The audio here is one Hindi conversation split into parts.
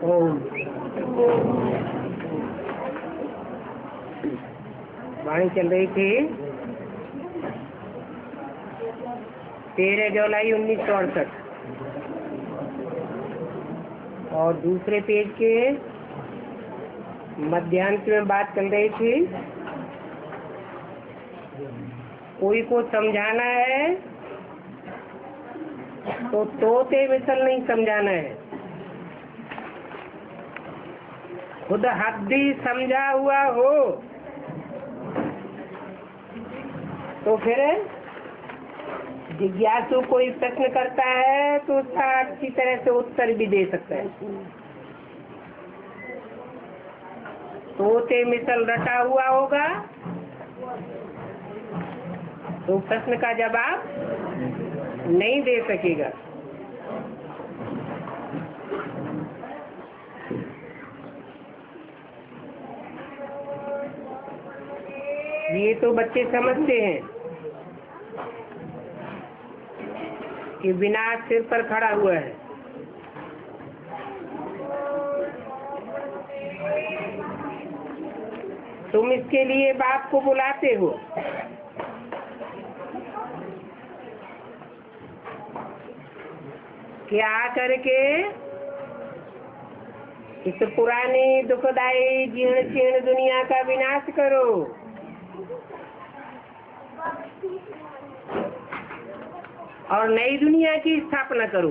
ओम। वाणी चल रही थी 13 जुलाई 1968 और दूसरे पेज के मध्यांश में बात चल रही थी कोई को समझाना है तो तोते मिसल नहीं समझाना है, खुद हद्दी समझा हुआ हो तो फिर जिज्ञासु कोई प्रश्न करता है तो उसका अच्छी तरह से उत्तर भी दे सकता है। तोते मिसल रटा हुआ होगा तो प्रश्न का जवाब नहीं दे सकेगा। ये तो बच्चे समझते हैं कि विनाश सिर पर खड़ा हुआ है। तुम इसके लिए बाप को बुलाते हो, कि आकर के इस पुरानी दुखदायी जीर्ण शीर्ण दुनिया का विनाश करो। और नई दुनिया की स्थापना करो।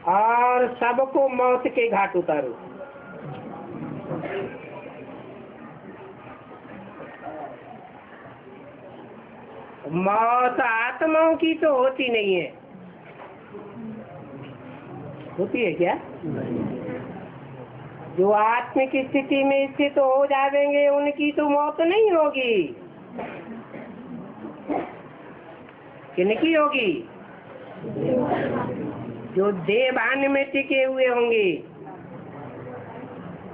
और सबको मौत के घाट उतारो। मौत आत्माओं की तो होती नहीं है। होती है क्या? जो आत्मिक स्थिति में स्थित तो हो जाएंगे उनकी तो मौत नहीं होगी। किनकी होगी? जो देवान में टिके हुए होंगे,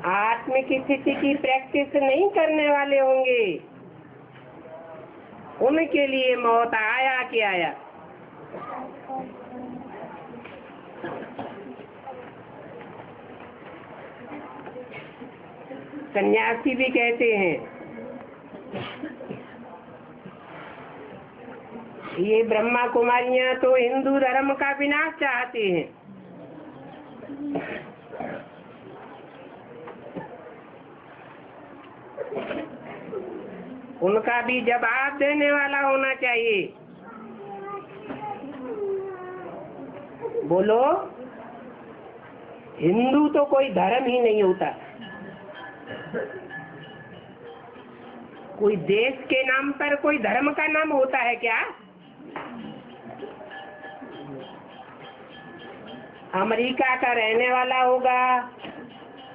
आत्मिक स्थिति की प्रैक्टिस नहीं करने वाले होंगे, उनके लिए मौत आया कि आया। सन्यासी भी कहते हैं ये ब्रह्मा कुमारियां तो हिंदू धर्म का विनाश चाहते हैं। उनका भी जवाब देने वाला होना चाहिए। बोलो, हिंदू तो कोई धर्म ही नहीं होता। कोई देश के नाम पर कोई धर्म का नाम होता है क्या? अमेरिका का रहने वाला होगा,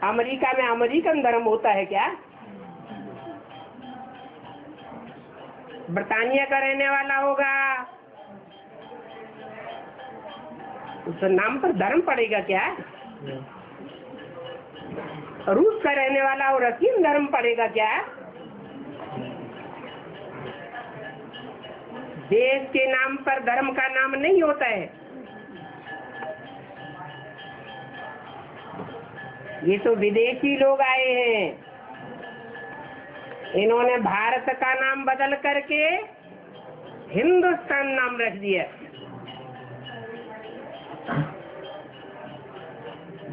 अमेरिका में अमेरिकन धर्म होता है क्या? ब्रिटानिया का रहने वाला होगा, उस नाम पर धर्म पड़ेगा क्या? रूस का रहने वाला और रशियन धर्म पड़ेगा क्या? देश के नाम पर धर्म का नाम नहीं होता है। ये तो विदेशी लोग आए हैं, इन्होंने भारत का नाम बदल करके हिंदुस्तान नाम रख दिया।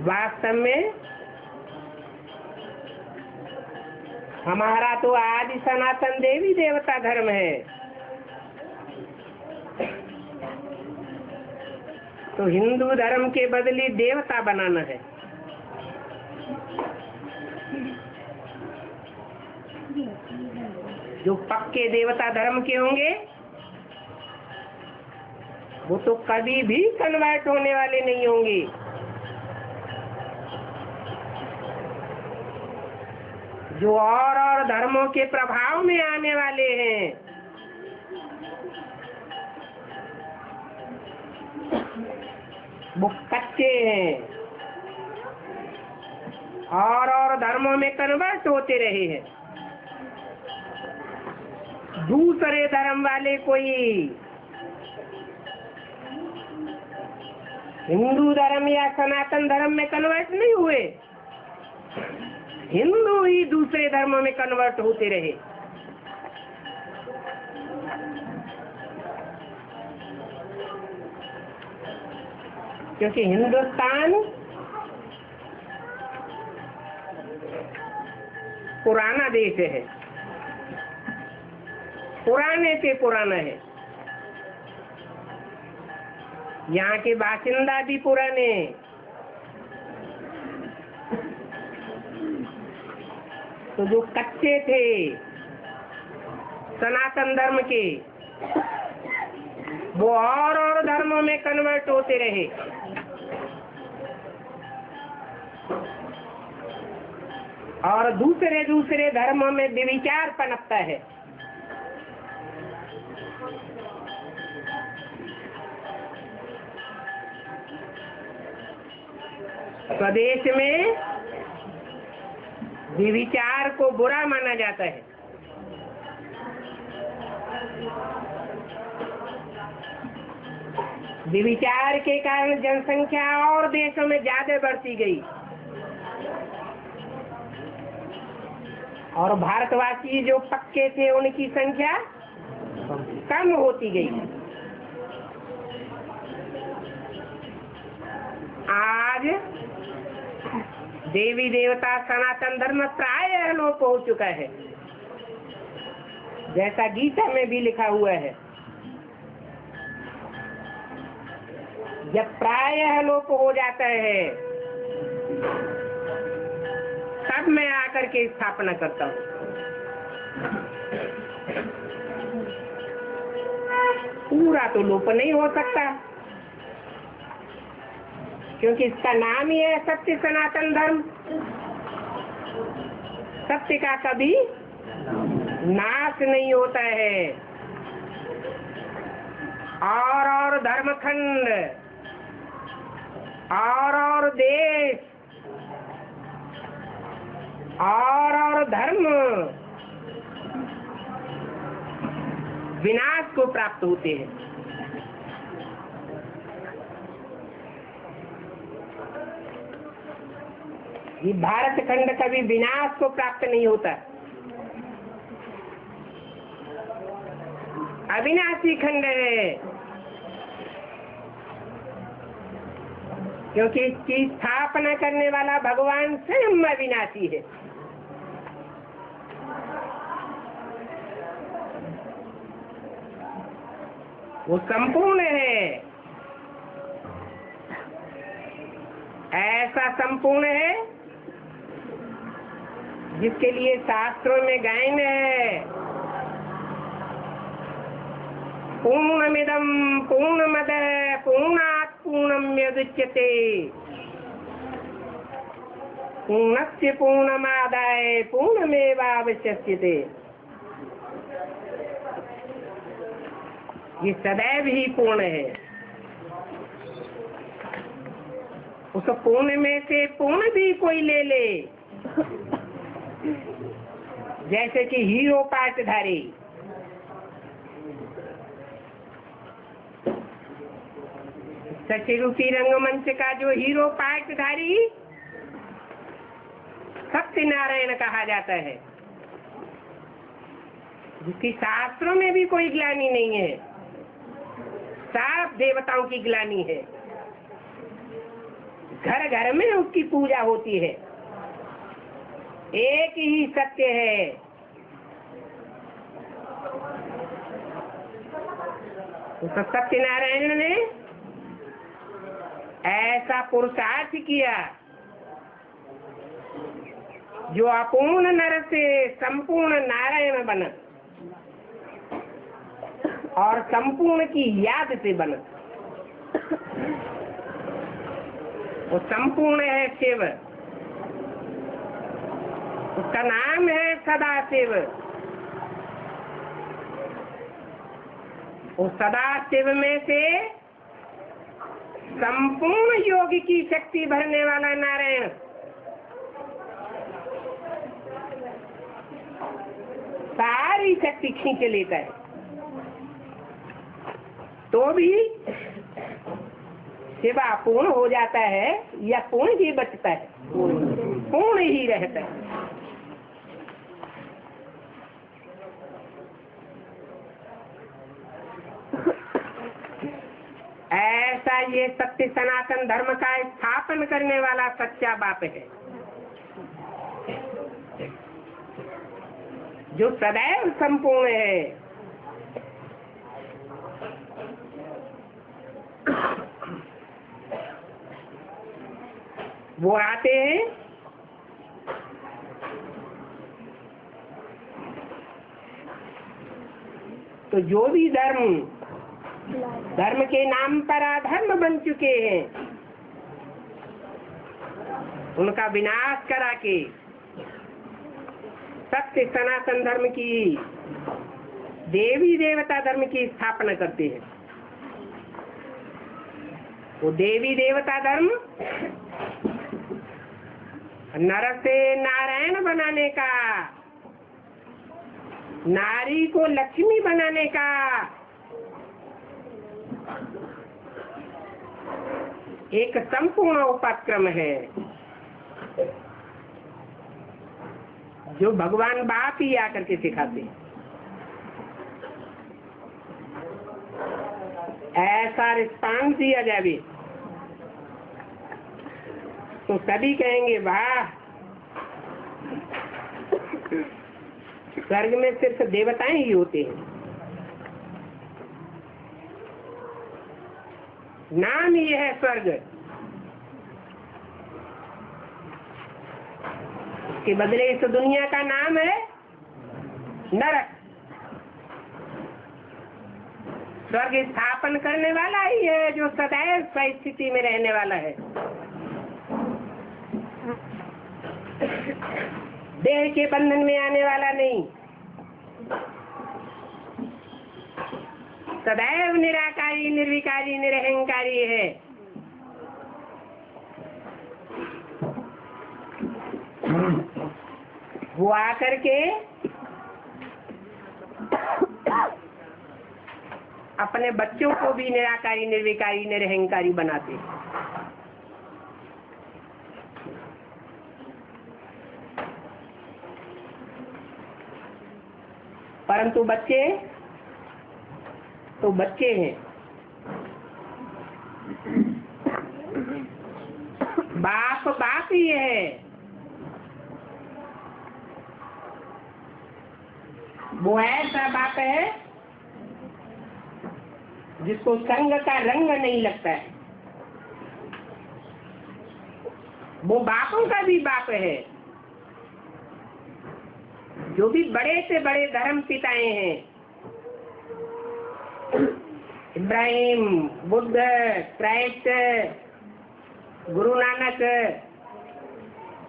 वास्तव में हमारा तो आदि सनातन देवी देवता धर्म है। तो हिंदू धर्म के बदले देवता बनाना है। जो पक्के देवता धर्म के होंगे वो तो कभी भी कन्वर्ट होने वाले नहीं होंगे। जो और धर्मों के प्रभाव में आने वाले हैं, वो कच्चे हैं और धर्मों में कन्वर्ट होते रहे हैं। दूसरे धर्म वाले कोई हिंदू धर्म या सनातन धर्म में कन्वर्ट नहीं हुए, हिंदू ही दूसरे धर्मों में कन्वर्ट होते रहे। क्योंकि हिंदुस्तान पुराना देश है, पुराने से पुराना है। यहाँ के बाशिंदा भी पुराने, तो जो कच्चे थे सनातन धर्म के, वो और धर्मों में कन्वर्ट होते रहे। और दूसरे दूसरे धर्मों में विचार पनपता है। स्वदेश में विचार को बुरा माना जाता है। विचार के कारण जनसंख्या और देशों में ज्यादा बढ़ती गई और भारतवासी जो पक्के थे उनकी संख्या कम होती गई। आज देवी देवता सनातन धर्म प्राय लोप हो चुका है, जैसा गीता में भी लिखा हुआ है। जब प्रायः लोप हो जाता है तब मैं आकर के स्थापना करता हूँ। पूरा तो लोप नहीं हो सकता, क्योंकि इसका नाम ही है सत्य सनातन धर्म। सत्य का कभी नाश नहीं होता है। और धर्मखंड और देश और धर्म विनाश को प्राप्त होते हैं। ये भारत खंड कभी विनाश को प्राप्त नहीं होता। अविनाशी खंड है, क्योंकि इसकी स्थापना करने वाला भगवान स्वयं अविनाशी है। वो संपूर्ण है, ऐसा संपूर्ण है जिसके लिए शास्त्रों में गायन है, पूर्णमिदं पूर्णमदः पूर्णात् पूर्णमुदच्यते पूर्णस्य पूर्णमादाय पूर्णमेवावशिष्यते। ये सदैव ही पूर्ण है। उस पूर्ण में से पूर्ण भी कोई ले ले, जैसे कि हीरो पाटधारी। सचिरूपी रंगमंच का जो हीरो पाटधारी सत्यनारायण कहा जाता है, जिसकी शास्त्रों में भी कोई ग्लानि नहीं है, सब देवताओं की ग्लानि है। घर घर में उसकी पूजा होती है। एक ही सत्य है, उस सत्यनारायण ने ऐसा पुरुषार्थ किया जो अपूर्ण नर से संपूर्ण नारायण बना और संपूर्ण की याद से बना। वो संपूर्ण है शिव, उसका नाम है सदाशिव। उस सदाशिव में से संपूर्ण योग की शक्ति भरने वाला नारायण सारी शक्ति खींच लेता है, तो भी शिव अपूर्ण हो जाता है या पूर्ण ही बचता है? पूर्ण ही रहता है। ऐसा ये सत्य सनातन धर्म का स्थापन करने वाला सच्चा बाप है। जो सदैव संपूर्ण है। वो आते हैं तो जो भी धर्म के नाम पर अधर्म बन चुके हैं उनका विनाश करा के सत्य सनातन धर्म की, देवी देवता धर्म की स्थापना करते हैं। वो देवी देवता धर्म नर से नारायण बनाने का, नारी को लक्ष्मी बनाने का, एक संपूर्ण उपक्रम है जो भगवान बाप ही आकर के सिखाते हैं। ऐसा रिस्पांस दिया जाए तो सभी कहेंगे वाह, स्वर्ग में सिर्फ देवताएं ही होते हैं। नाम ही है स्वर्ग, उसके बदले इस दुनिया का नाम है नरक। स्वर्ग स्थापन करने वाला ही है जो सदैव स्थिति में रहने वाला है। देह के बंधन में आने वाला नहीं, सदैव निराकारी निर्विकारी निरहंकारी है। वो आकर के अपने बच्चों को भी निराकारी निर्विकारी निरहंकारी बनाते हैं। परंतु बच्चे तो बच्चे हैं, बाप बाप ही है। वो ऐसा बाप है जिसको संग का रंग नहीं लगता है। वो बापों का भी बाप है। जो भी बड़े से बड़े धर्म पिताएं हैं, इब्राहिम, बुद्ध, क्राइस्ट, गुरु नानक,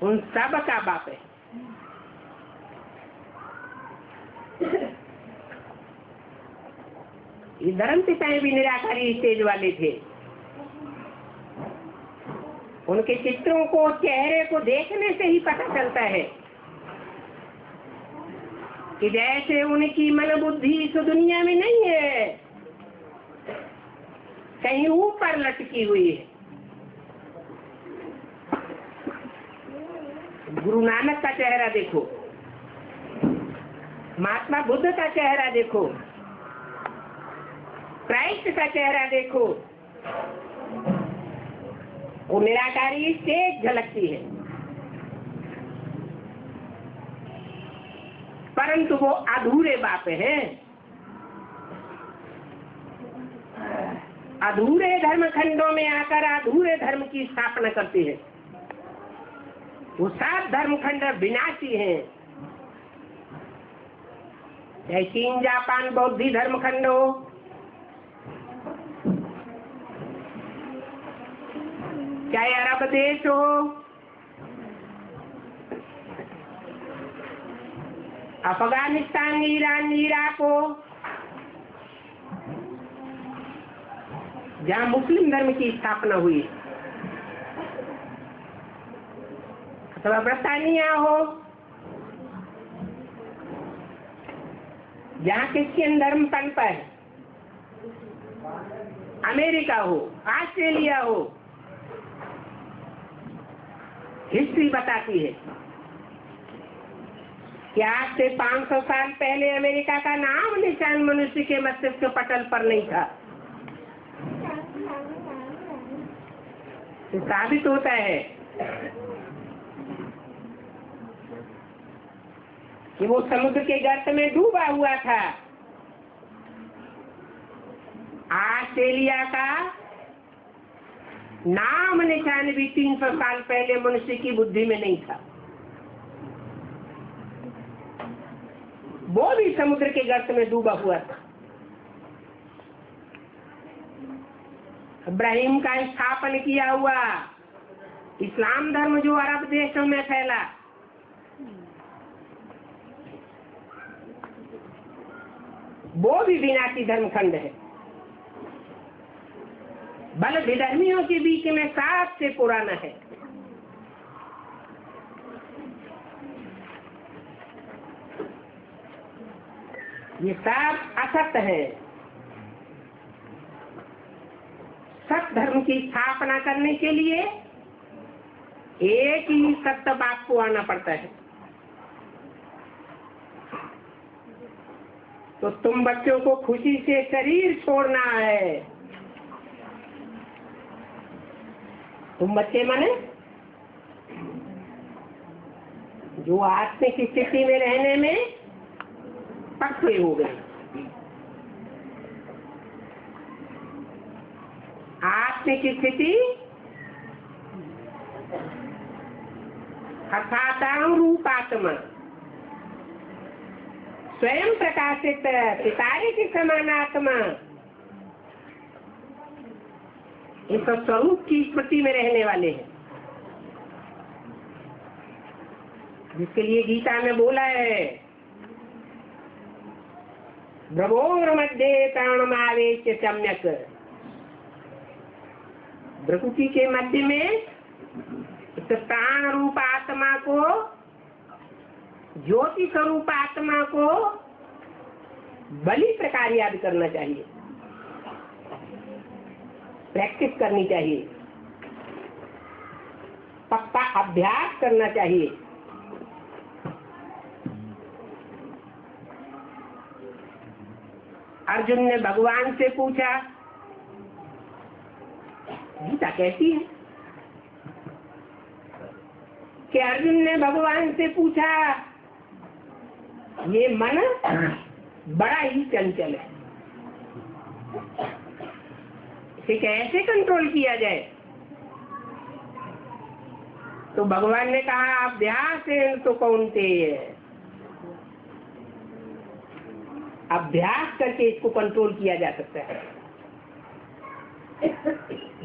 उन सब का बाप है। ये धर्म पिताएं भी निराकारी स्टेज वाले थे। उनके चित्रों को, चेहरे को देखने से ही पता चलता है कि जैसे उनकी मन बुद्धि इस दुनिया में नहीं है, कहीं ऊपर लटकी हुई है। गुरु नानक का चेहरा देखो, महात्मा बुद्ध का चेहरा देखो, क्राइस्ट का चेहरा देखो, वो निराकारी तेज झलकती है। परंतु वो अधूरे बाप हैं। अधूरे धर्म खंडों में आकर अधूरे धर्म की स्थापना करती है। वो 7 धर्म खंड विनाशी हैं। चाहे चीन, जापान, बौद्धी धर्म खंड हो, चाहे अरब देश हो, अफगानिस्तान, ईरान, इराक हो, जहाँ मुस्लिम धर्म की स्थापना हुई, अथवा ब्रिटानिया हो, जहाँ क्रिश्चियन धर्म पनपा है, अमेरिका हो, ऑस्ट्रेलिया हो, हिस्ट्री बताती है कि आज से 500 साल पहले अमेरिका का नाम निशान मनुष्य के मस्तिष्क पटल पर नहीं था। तो साबित होता है कि वो समुद्र के गर्त में डूबा हुआ था। ऑस्ट्रेलिया का नाम निशान भी 300 साल पहले मनुष्य की बुद्धि में नहीं था। वो भी समुद्र के गर्त में डूबा हुआ था। इब्राहिम का स्थापन किया हुआ इस्लाम धर्म जो अरब देशों में फैला, वो भी विनाशी धर्मखंड है। बल विधर्मियों के बीच में सबसे पुराना है। ये सब असत्य है। सत्य धर्म की स्थापना करने के लिए एक ही सत्य बात को आना पड़ता है। तो तुम बच्चों को खुशी से शरीर छोड़ना है। तुम बच्चे माने जो आत्मिक स्थिति में रहने में पक्के हो गए। आत्मिक स्थिति अर्थात रूपात्मा, स्वयं प्रकाशित सितारे के समान आत्मा, इस स्वरूप की स्मृति में रहने वाले हैं, जिसके लिए गीता में बोला है भ्रमोर मध्य प्राणमावेश सम्यक। प्रकृति के मध्य में इस प्राण रूप आत्मा को, ज्योति स्वरूप आत्मा को बलि प्रकार याद करना चाहिए, प्रैक्टिस करनी चाहिए, पक्का अभ्यास करना चाहिए। अर्जुन ने भगवान से पूछा गीता कैसी है? कि अर्जुन ने भगवान से पूछा ये मन बड़ा ही चंचल है, इसे कैसे कंट्रोल किया जाए? तो भगवान ने कहा अभ्यास है तो कौनते अभ्यास करके इसको कंट्रोल किया जा सकता है।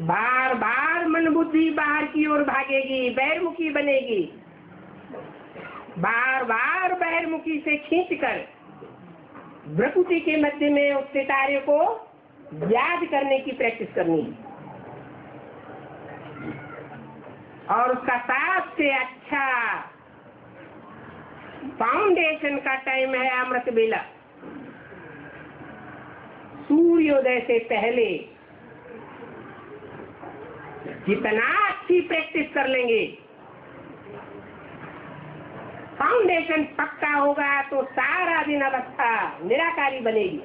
बार बार मन बुद्धि बाहर की ओर भागेगी, बहिर्मुखी बनेगी, बार बार बहिर्मुखी से खींचकर प्रकृति के मध्य में उस सितारे को याद करने की प्रैक्टिस करनी है। और उसका सबसे अच्छा फाउंडेशन का टाइम है अमृत बेला। सूर्योदय से पहले जितना अच्छी प्रैक्टिस कर लेंगे, फाउंडेशन पक्का होगा तो सारा दिन अवस्था निराकारी बनेगी,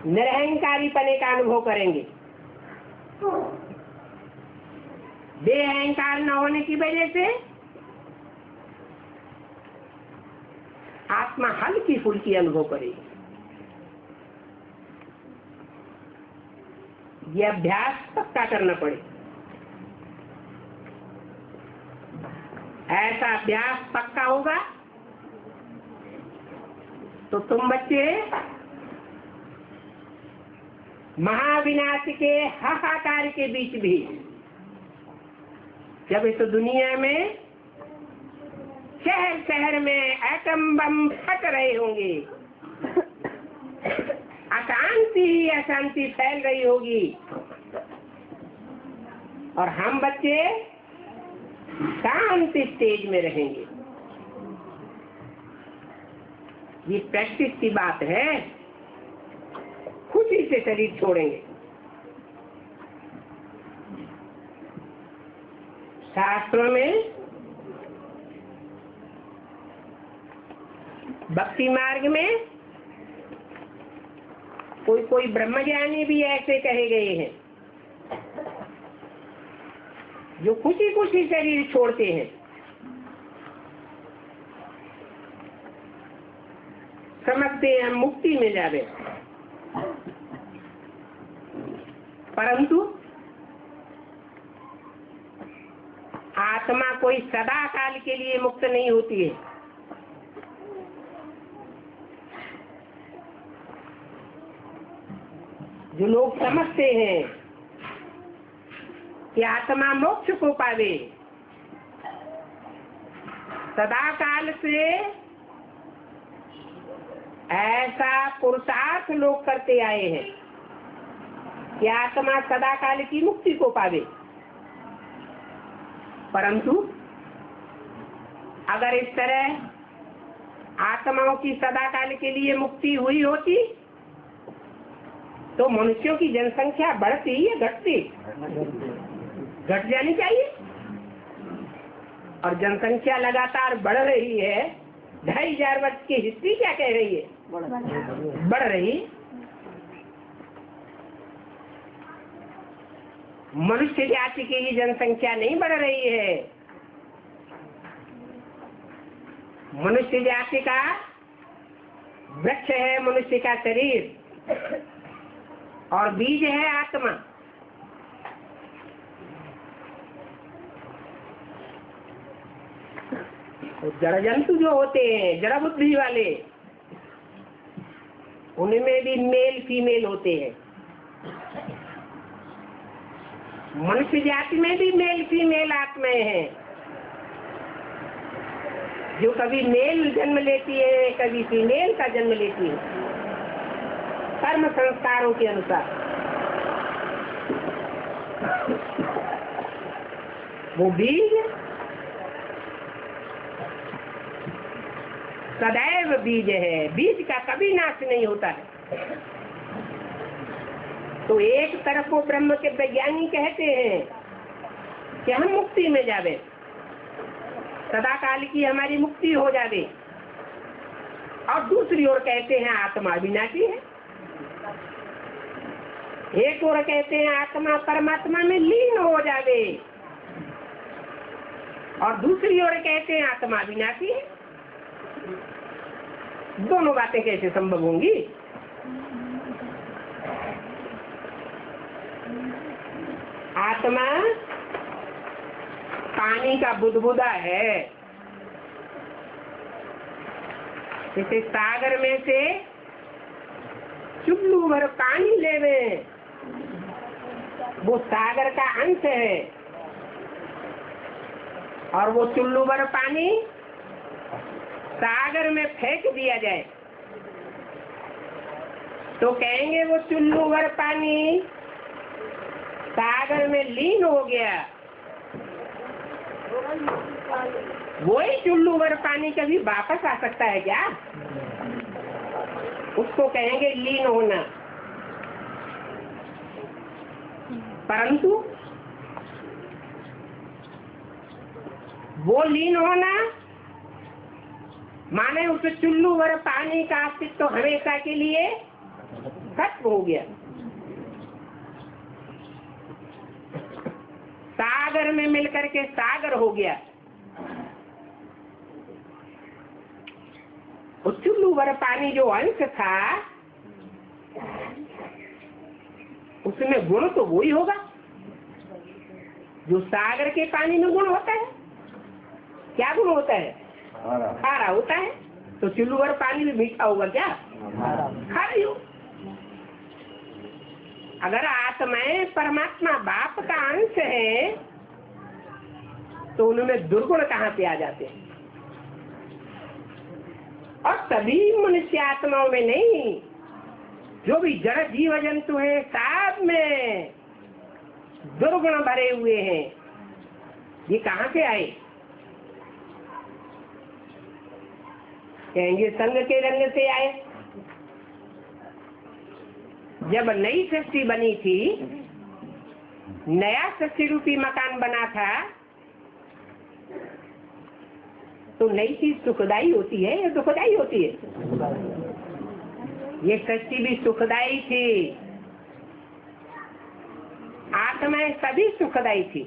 निरहंकारी पने का अनुभव करेंगे। देह अहंकार न होने की वजह से आत्मा हल्की फुल्की अनुभव करेगी। ये अभ्यास पक्का करना पड़े। ऐसा अभ्यास पक्का होगा तो तुम बच्चे महाविनाश के हाहाकार के बीच भी, जब इस दुनिया में शहर शहर में एटम बम फट रहे होंगे, अशांति ही अशांति फैल रही होगी, और हम बच्चे शांति स्टेज में रहेंगे। ये प्रैक्टिस की बात है। खुशी से शरीर छोड़ेंगे। शास्त्रों में भक्ति मार्ग में कोई कोई ब्रह्मज्ञानी भी ऐसे कहे गए हैं जो खुशी खुशी शरीर छोड़ते हैं। समझते हैं मुक्ति में जावे, परंतु आत्मा कोई सदा काल के लिए मुक्त नहीं होती है। जो लोग समझते हैं कि आत्मा मोक्ष को पावे, सदा काल से ऐसा पुरुषार्थ लोग करते आए हैं कि आत्मा सदा काल की मुक्ति को पावे, परंतु अगर इस तरह आत्माओं की सदा काल के लिए मुक्ति हुई होती तो मनुष्यों की जनसंख्या बढ़ती या घटती? घट जानी चाहिए। और जनसंख्या लगातार बढ़ रही है। 2500 वर्ष की हिस्ट्री क्या कह रही है? बढ़ रही। मनुष्य जाति की ही जनसंख्या नहीं बढ़ रही है। मनुष्य जाति का वृक्ष है मनुष्य का शरीर और बीज है आत्मा। तो जड़ जंतु जो होते हैं, जड़ बुद्धि वाले, उनमें भी मेल फीमेल होते हैं। मनुष्य जाति में भी मेल फीमेल आत्माएं हैं, जो कभी मेल जन्म लेती है, कभी फीमेल का जन्म लेती है, कर्म संस्कारों के अनुसार। वो बीज सदैव बीज है, बीज का कभी नाश नहीं होता है। तो एक तरफ वो ब्रह्म के विज्ञानी कहते हैं कि हम मुक्ति में जावे, सदा काल की हमारी मुक्ति हो जावे, और दूसरी ओर कहते हैं आत्मा अविनाशी है। एक ओर कहते हैं आत्मा परमात्मा में लीन हो जावे, और दूसरी ओर कहते हैं आत्मा अविनाशी है। दोनों बातें कैसे संभव होंगी? आत्मा पानी का बुदबुदा है। जैसे सागर में से चुल्लू भर पानी लेवे, वो सागर का अंश है, और वो चुल्लू भर पानी सागर में फेंक दिया जाए तो कहेंगे वो चुल्लू भर पानी सागर में लीन हो गया। वही चुल्लू भर पानी कभी वापस आ सकता है क्या? उसको कहेंगे लीन होना। परंतु वो लीन होना माने उस चुल्लू भर पानी का अस्तित्व तो हमेशा के लिए खत्म हो गया। सागर में मिलकर के सागर हो गया। उस चुल्लू भर पानी जो अंश था उसमें गुण तो वही होगा जो सागर के पानी में गुण होता है। क्या गुण होता है? खारा होता है। तो चुल्लू भर पानी में मीठा होगा क्या? खारी हो। अगर आत्माएं परमात्मा बाप का अंश है तो उनमें दुर्गुण कहाँ पे आ जाते हैं? और सभी मनुष्य आत्माओं में नहीं, जो भी जड़ जीव जंतु हैं सब में दुर्गुण भरे हुए हैं। ये कहाँ से आए? कहेंगे संग के रंग से आए। जब नई सृष्टि बनी थी, नया सृष्टि रूपी मकान बना था, तो नई चीज सुखदायी होती है या दुखदायी होती है? ये सृष्टि भी सुखदायी थी, आत्माएं सभी सुखदायी थी।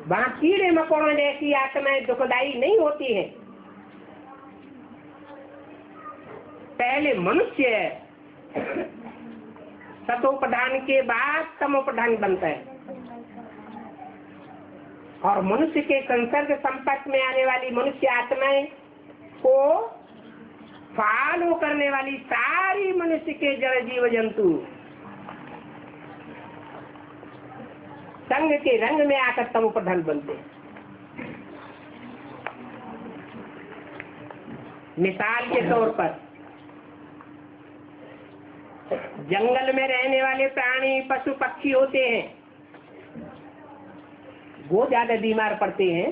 वहां कीड़े मकोड़ों जैसी आत्माएं दुखदाई नहीं होती हैं। पहले मनुष्य सतोप्रधान के बाद तमोप्रधान बनता है, और मनुष्य के संसर्ग संपर्क में आने वाली मनुष्य आत्माएं को फॉलो करने वाली सारी मनुष्य के जड़ जीव जंतु संग के रंग में आकर तमोप्रधान बनते हैं। मिसाल के तौर पर जंगल में रहने वाले प्राणी पशु पक्षी होते हैं, वो ज्यादा बीमार पड़ते हैं,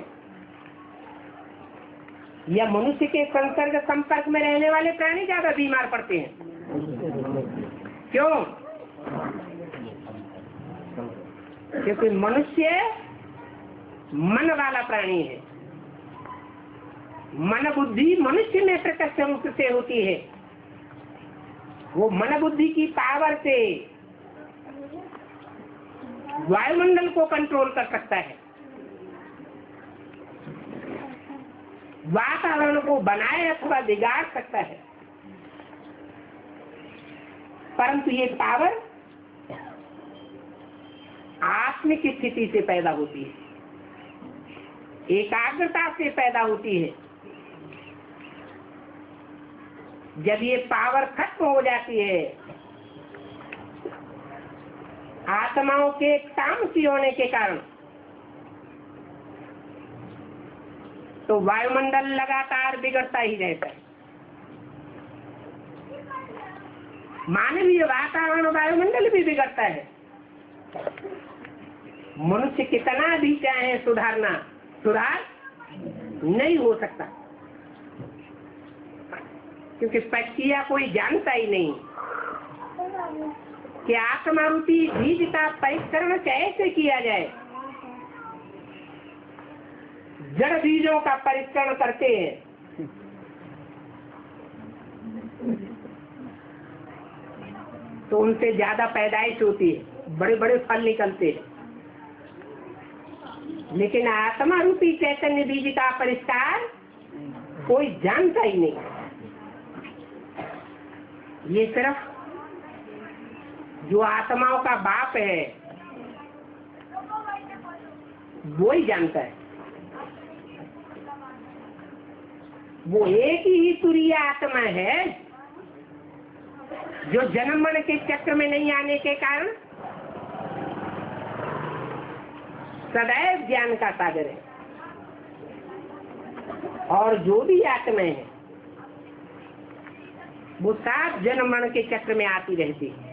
या मनुष्य के संसर्ग संपर्क में रहने वाले प्राणी ज्यादा बीमार पड़ते हैं? क्यों? क्योंकि मनुष्य मन वाला प्राणी है। मन बुद्धि मनुष्य में प्रत्यक्ष रूप से होती है। वो मन बुद्धि की पावर से वायुमंडल को कंट्रोल कर सकता है, वातावरण को बनाए अथवा बिगाड़ सकता है। परंतु ये पावर आत्मिक स्थिति से पैदा होती है, एकाग्रता से पैदा होती है। जब ये पावर खत्म हो जाती है, आत्माओं के तामसी होने के कारण, तो वायुमंडल लगातार बिगड़ता ही रहता है। मानवीय वातावरण वायुमंडल भी बिगड़ता है। मनुष्य कितना भी चाहे सुधारना, सुधार नहीं हो सकता, क्योंकि प्रक्रिया कोई जानता ही नहीं कि आत्मा रूपी बीज का परिष्करण कैसे किया जाए। जड़ बीजों का परिष्करण करते हैं, तो उनसे ज्यादा पैदाइश होती है, बड़े बड़े फल निकलते हैं। लेकिन आत्मा रूपी चैतन्य बीज का परिष्कार कोई जानता ही नहीं। ये सिर्फ जो आत्माओं का बाप है वो ही जानता है। वो एक ही तुरीय आत्मा है जो जन्म मरण के चक्र में नहीं आने के कारण सदैव ज्ञान का सागर है। और जो भी आत्माएं हैं वो सात जन्म मरण के चक्र में आती रहती है।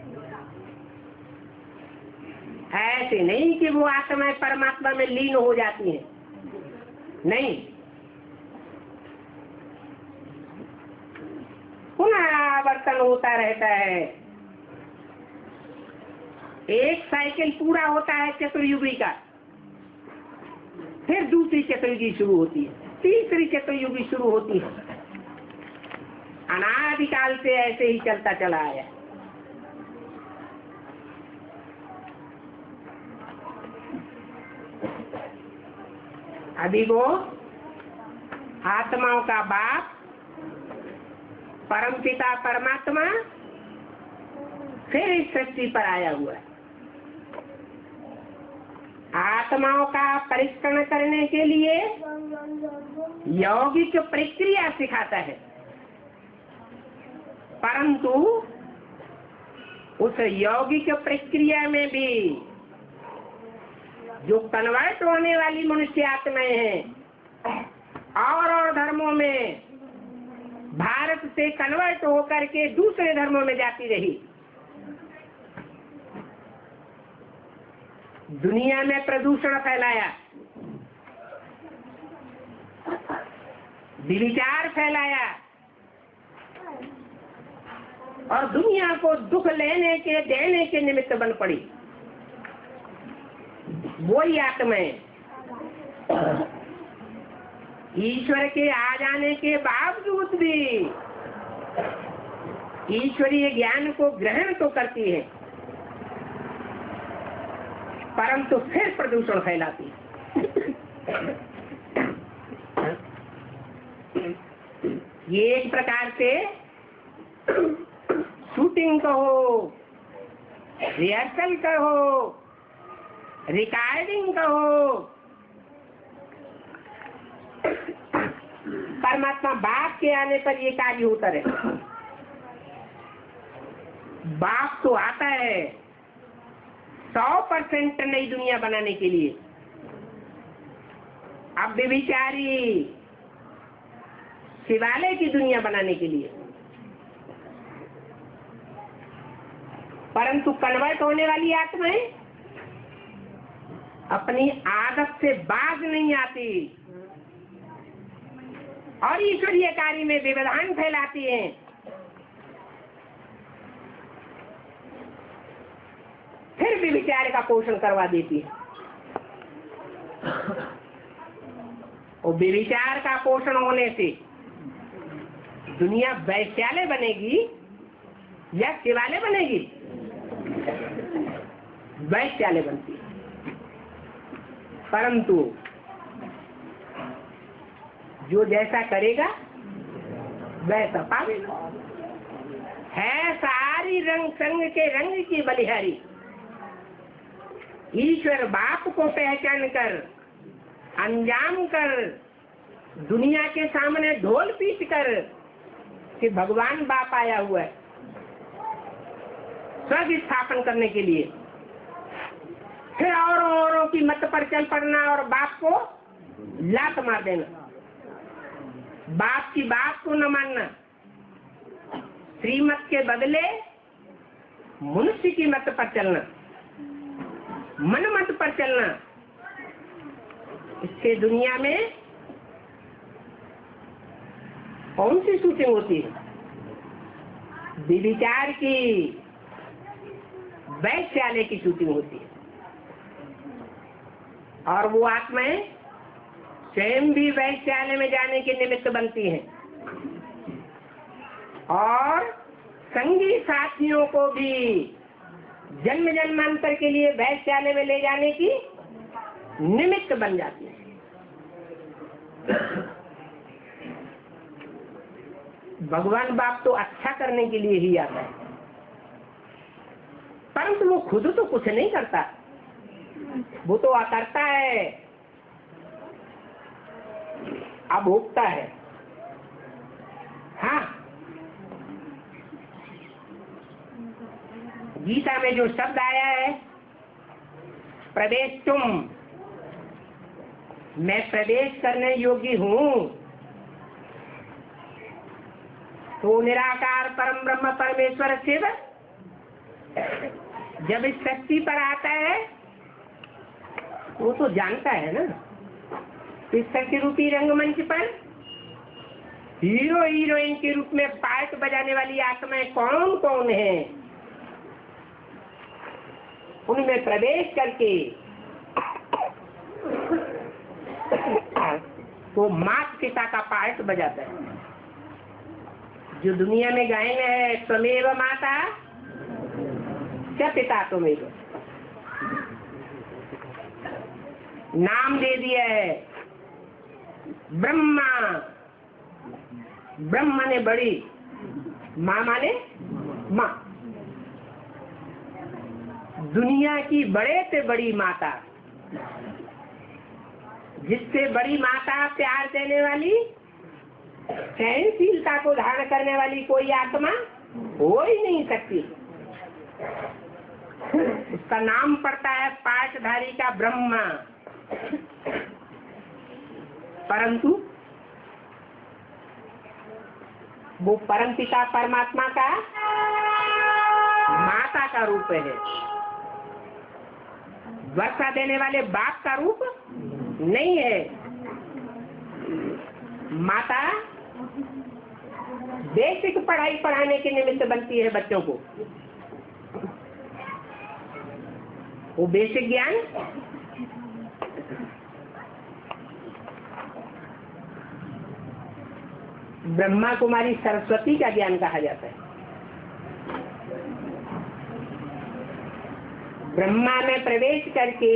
ऐसे नहीं कि वो आत्माएं परमात्मा में लीन हो जाती हैं, नहीं, पुनः आवर्तन होता रहता है। एक साइकिल पूरा होता है चतुर्युगी का, फिर दूसरी चतुर्युगी शुरू होती है, तीसरी चतुर्युगी शुरू होती है। अनादिकाल से ऐसे ही चलता चला आया। अभी वो आत्माओं का बाप परमपिता परमात्मा फिर इस सृष्टि पर आया हुआ है। आत्माओं का परिष्करण करने के लिए यौगिक प्रक्रिया सिखाता है, परंतु उस यौगिक प्रक्रिया में भी जो कन्वर्ट होने वाली मनुष्य आत्माएं हैं और धर्मों में भारत से कन्वर्ट होकर के दूसरे धर्मों में जाती रही, दुनिया में प्रदूषण फैलाया, विचार फैलाया और दुनिया को दुख लेने के देने के निमित्त बन पड़ी। वही आत्माएं ईश्वर के आ जाने के बावजूद भी ईश्वरीय ज्ञान को ग्रहण तो करती है, परंतु फिर प्रदूषण फैलाती है। ये एक प्रकार से शूटिंग कहो, रिहर्सल कहो, रिकॉर्डिंग कहो। परमात्मा बाप के आने पर ये कार्य होता रहे। बाप तो आता है 100% नई दुनिया बनाने के लिए। अब बेविचारी शिवालय की दुनिया बनाने के लिए, परंतु कन्वर्ट होने वाली आत्माएं अपनी आदत से बाज नहीं आती और ईश्वरीय कार्य में व्यवधान फैलाती हैं। फिर भी विचार का पोषण करवा देती है। और विचार का पोषण होने से दुनिया वैश्यालय बनेगी या शिवालय बनेगी? वैश्यालय बनती है। परंतु जो जैसा करेगा वैसा पावेगा। है सारी रंग संग के रंग की बलिहारी। ईश्वर बाप को पहचान कर, अंजाम कर, दुनिया के सामने ढोल पीट कर कि भगवान बाप आया हुआ है स्वर्ग स्थापन करने के लिए, फिर औरों की मत पर चल पड़ना और बाप को लात मार देना, बाप की बात को न मानना, श्रीमत के बदले मनुष्य की मत पर चलना, मन मत पर चलना। इससे दुनिया में कौन सी शूटिंग होती है? विचार की, वैश्यालय की शूटिंग होती है। और वो आत्माएं स्वयं भी वैश्यालय में जाने के निमित्त बनती हैं और संगी साथियों को भी जन्म जन्मांतर के लिए वैश्यालय में ले जाने की निमित्त बन जाती है। भगवान बाप तो अच्छा करने के लिए ही आता है, परंतु वो खुद तो कुछ नहीं करता, वो तो अकर्ता है, अभोक्ता है। हाँ, गीता में जो शब्द आया है प्रवेश तुम, मैं प्रवेश करने योग्य हूँ, तो निराकार परम ब्रह्म परमेश्वर शिव जब इस शक्ति पर आता है वो तो जानता है ना, इस शक्ति रूपी रंगमंच पर हीरो हीरोइन के रूप में पार्ट बजाने वाली आत्माएं कौन कौन है, उनमें प्रवेश करके तो माता पिता का पार्ट बजाता है। जो दुनिया में गायन है त्वमेव माता च पिता त्वमेव, नाम दे दिया है ब्रह्मा, ब्रह्म माने बड़ी, माँ माने माँ, दुनिया की बड़े से बड़ी माता, जिससे बड़ी माता प्यार देने वाली, सहनशीलता को धारण करने वाली कोई आत्मा हो ही नहीं सकती। उसका नाम पड़ता है पाठधारी का ब्रह्मा। परंतु वो परमपिता परमात्मा का माता का रूप है, वर्षा देने वाले बाप का रूप नहीं है। माता बेसिक पढ़ाई पढ़ाने के निमित्त बनती है बच्चों को, वो बेसिक ज्ञान ब्रह्मा कुमारी सरस्वती का ज्ञान कहा जाता है। ब्रह्मा में प्रवेश करके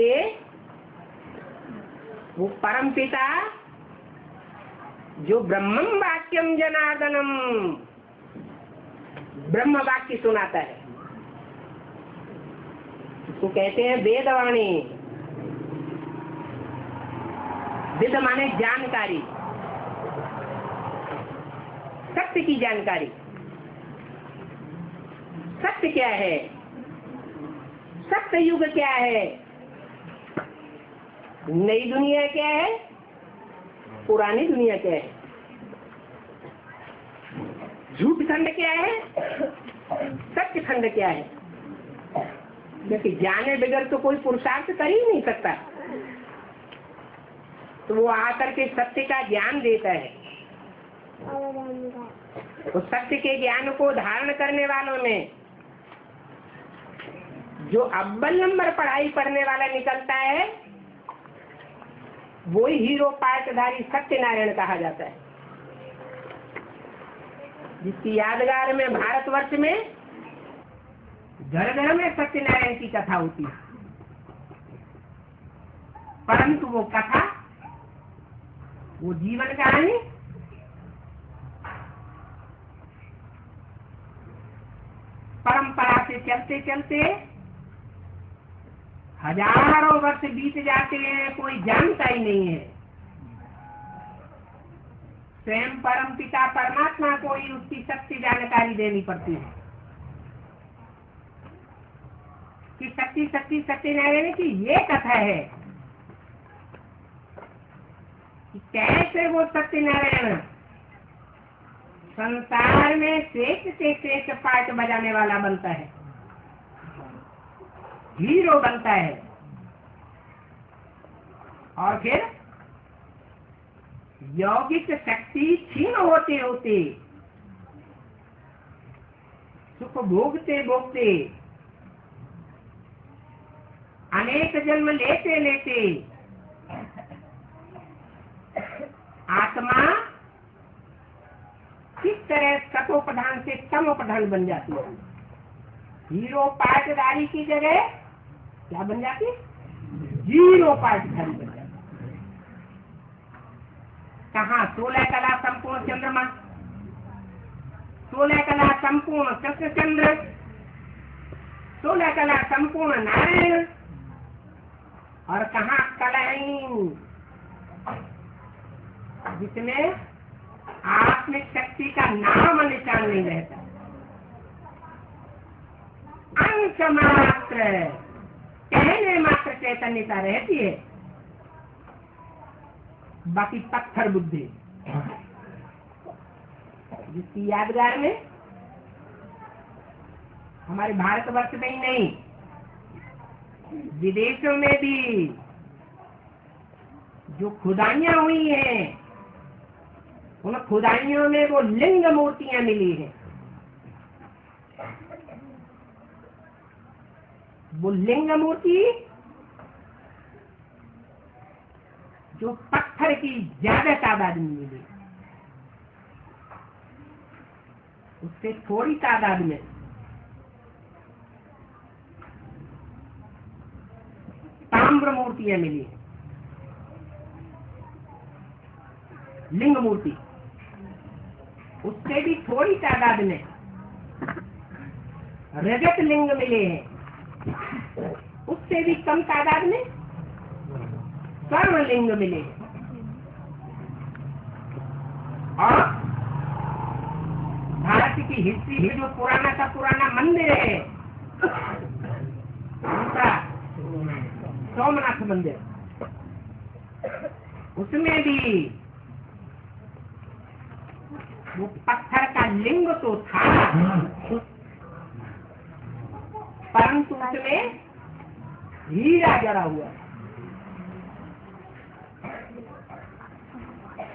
वो परम पिता जो ब्रह्मम वाक्यम जनार्दनम, ब्रह्म वाक्य सुनाता है, उसको कहते हैं वेदवाणी। वेद माने जानकारी, सत्य की जानकारी। सत्य क्या है, सत्य युग क्या है, नई दुनिया क्या है, पुरानी दुनिया क्या है, झूठ खंड क्या है, सत्य खंड क्या है। क्योंकि जाने बगैर तो कोई पुरुषार्थ कर ही नहीं सकता, तो वो आकर के सत्य का ज्ञान देता है। उस सत्य के ज्ञान को धारण करने वालों में जो अव्वल नंबर पढ़ाई पढ़ने वाला निकलता है, वो ही हीरो पाटधारी सत्यनारायण कहा जाता है, जिसकी यादगार में भारतवर्ष में घर घर में सत्यनारायण की कथा होती है। परंतु वो कथा, वो जीवन कहानी परंपरा से चलते चलते हजारों वर्ष बीत जाते हैं, कोई जानता ही नहीं है। स्वयं परम पिता परमात्मा को ही उसकी सत्य जानकारी देनी पड़ती है कि सत्य सत्य सत्यनारायण की ये कथा है कि कैसे वो सत्यनारायण संसार में श्रेष्ठ से श्रेष्ठ पाठ बजाने वाला बनता है, हीरो बनता है, और फिर यौगिक शक्ति क्षीण होते होते, सुख भोगते भोगते, अनेक जन्म लेते लेते आत्मा किस तरह सतोप्रधान से तमोप्रधान बन जाती है। हीरो पाठधारी की जगह क्या बन जाती, जीरो पाठधारी बन जाती। कहाँ 16 कला संपूर्ण चंद्रमा, 16 कला संपूर्ण कृष्ण चंद्र, 16 कला संपूर्ण नारायण, और कहाँ कलाहीन जिसमें आत्मिक शक्ति का नाम निशान नहीं रहता, अंश मात्र कहने मात्र चैतन्यता रहती है, बाकी पत्थर बुद्धि। जिसकी यादगार में हमारे भारतवर्ष में ही नहीं, विदेशों में भी जो खुदाइयां हुई हैं, उन खुदाइयों में वो लिंग मूर्तियां मिली हैं। वो लिंग मूर्ति जो पत्थर की ज्यादा तादाद में मिली, उससे थोड़ी तादाद में ताम्र मूर्तियां मिली, लिंग मूर्ति। उससे भी थोड़ी तादाद में रजत लिंग मिले हैं, उससे भी कम तादाद में स्वर्ण लिंग मिले। और भारत की हिस्ट्री में जो पुराना का पुराना मंदिर है, दूसरा सोमनाथ मंदिर, उसमें भी वो पत्थर का लिंग तो था, परंतु उसमें हीरा जड़ा हुआ।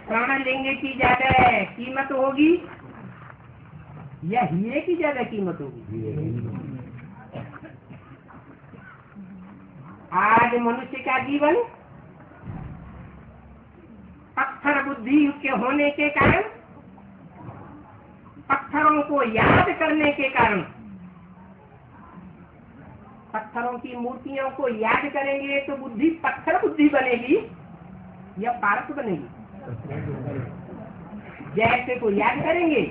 स्वर्ण लिंग की ज्यादा कीमत होगी या हीरे की ज्यादा कीमत होगी? आज मनुष्य का जीवन पत्थर बुद्धि के होने के कारण, पत्थरों को याद करने के कारण, पत्थरों की मूर्तियों को याद करेंगे तो बुद्धि पत्थर बुद्धि बनेगी, या पारस बनेगी। जैसे को याद करेंगे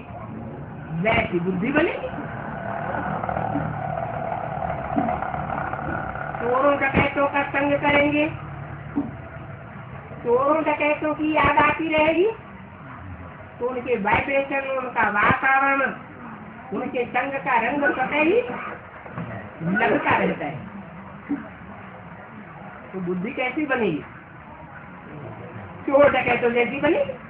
वैसी बुद्धि बनेगी। चोरों डकैतों का संग करेंगे, चोरों डकैतों की याद आती रहेगी, तो उनके वाइब्रेशन, उनका वातावरण, उनके संग का रंग सतह ही लगता रहता है। तो बुद्धि कैसी बनेगी? चोर डकैतों जैसी बनेगी।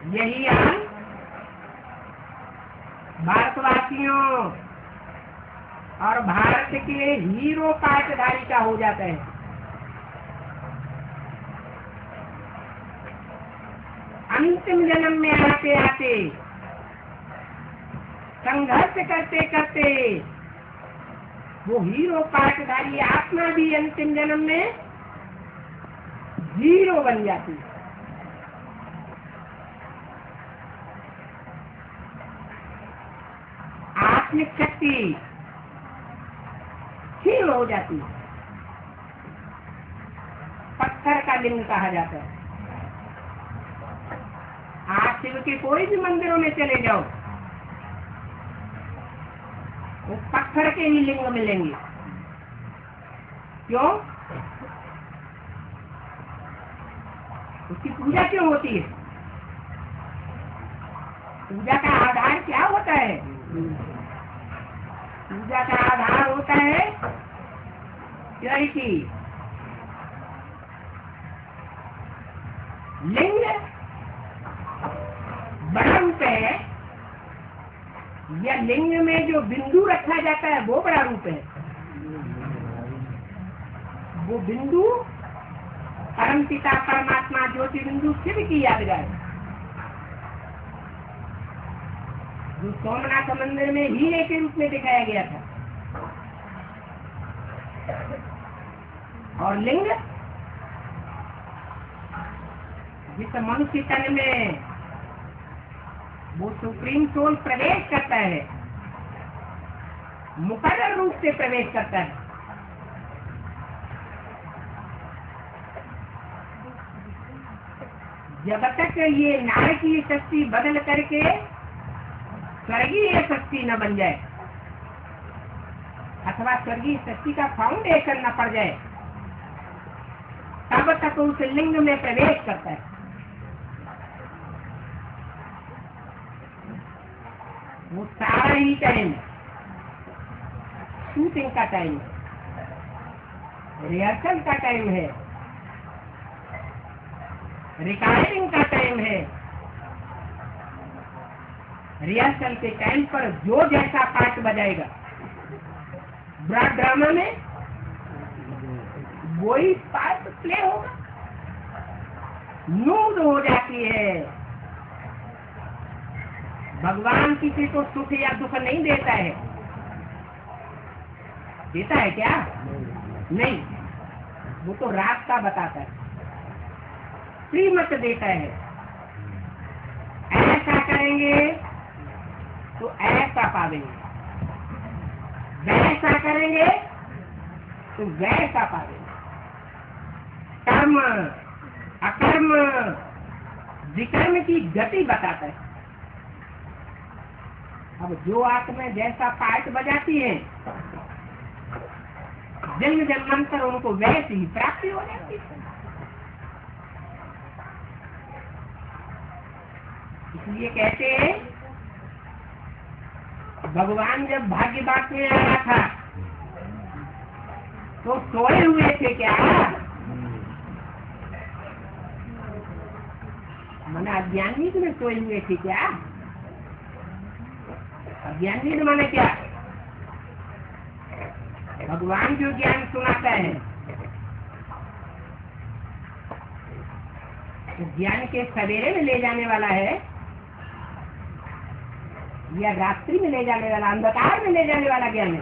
यही हाल भारतवासियों और भारत के हीरो पाटधारी का हो जाता है। अंतिम जन्म में आते आते, संघर्ष करते करते वो हीरो पाटधारी आत्मा भी अंतिम जन्म में जीरो बन जाती है। आत्मिक शक्ति क्षीण हो जाती है। पत्थर का लिंग कहा जाता है। आप शिव के कोई भी मंदिरों में चले जाओ, वो पत्थर के ही लिंग मिलेंगे। क्यों? उसकी पूजा क्यों होती है? पूजा का आधार क्या होता है? पूजा का आधार होता है कि लिंग बड़ा रूप है या लिंग में जो बिंदु रखा जाता है वो बड़ा रूप है? वो बिंदु परम पिता परमात्मा ज्योति बिंदु शिव की यादगार है, जो सोमनाथ मंदिर में हीरे के रूप में दिखाया गया था। और लिंग जिस मनुष्य तन में वो सुप्रीम सोल प्रवेश करता है, मुकर्रर रूप से प्रवेश करता है। जब तक ये नारकीय शक्ति बदल करके स्वर्गीय शक्ति न बन जाए अथवा स्वर्गीय शक्ति का फाउंडेशन न पड़ जाए, तब तक उस लिंग में प्रवेश करता है। वो सारा ही टाइम शूटिंग का टाइम है, रिहर्सल का टाइम है, रिकॉर्डिंग का टाइम है। रिहर्सल के टाइम पर जो जैसा पार्ट बजाएगा ब्रॉड ड्रामा में वही पार्ट प्ले होगा। नूड हो जाती है। भगवान किसी को सुख या दुख नहीं देता है। देता है क्या? नहीं, वो तो रास्ता बताता है, श्रीमत देता है। ऐसा करेंगे तो ऐसा पावेंगे, वैसा करेंगे तो वैसा पावेंगे। कर्म अकर्म विकर्म की गति बताता है। अब जो आत्मा जैसा पार्ट बजाती है, जन्म जन्मांतर उनको वैसे ही प्राप्ति हो जाती है। इसलिए कहते हैं भगवान जब भाग्य बात में आया था तो सोए हुए थे क्या? माना अज्ञानी में सोए हुए थे क्या? अज्ञानी माने क्या? भगवान जो ज्ञान सुनाता है तो ज्ञान के सवेरे में ले जाने वाला है या रात्रि में ले जाने वाला, अंधकार में ले जाने वाला ज्ञान है?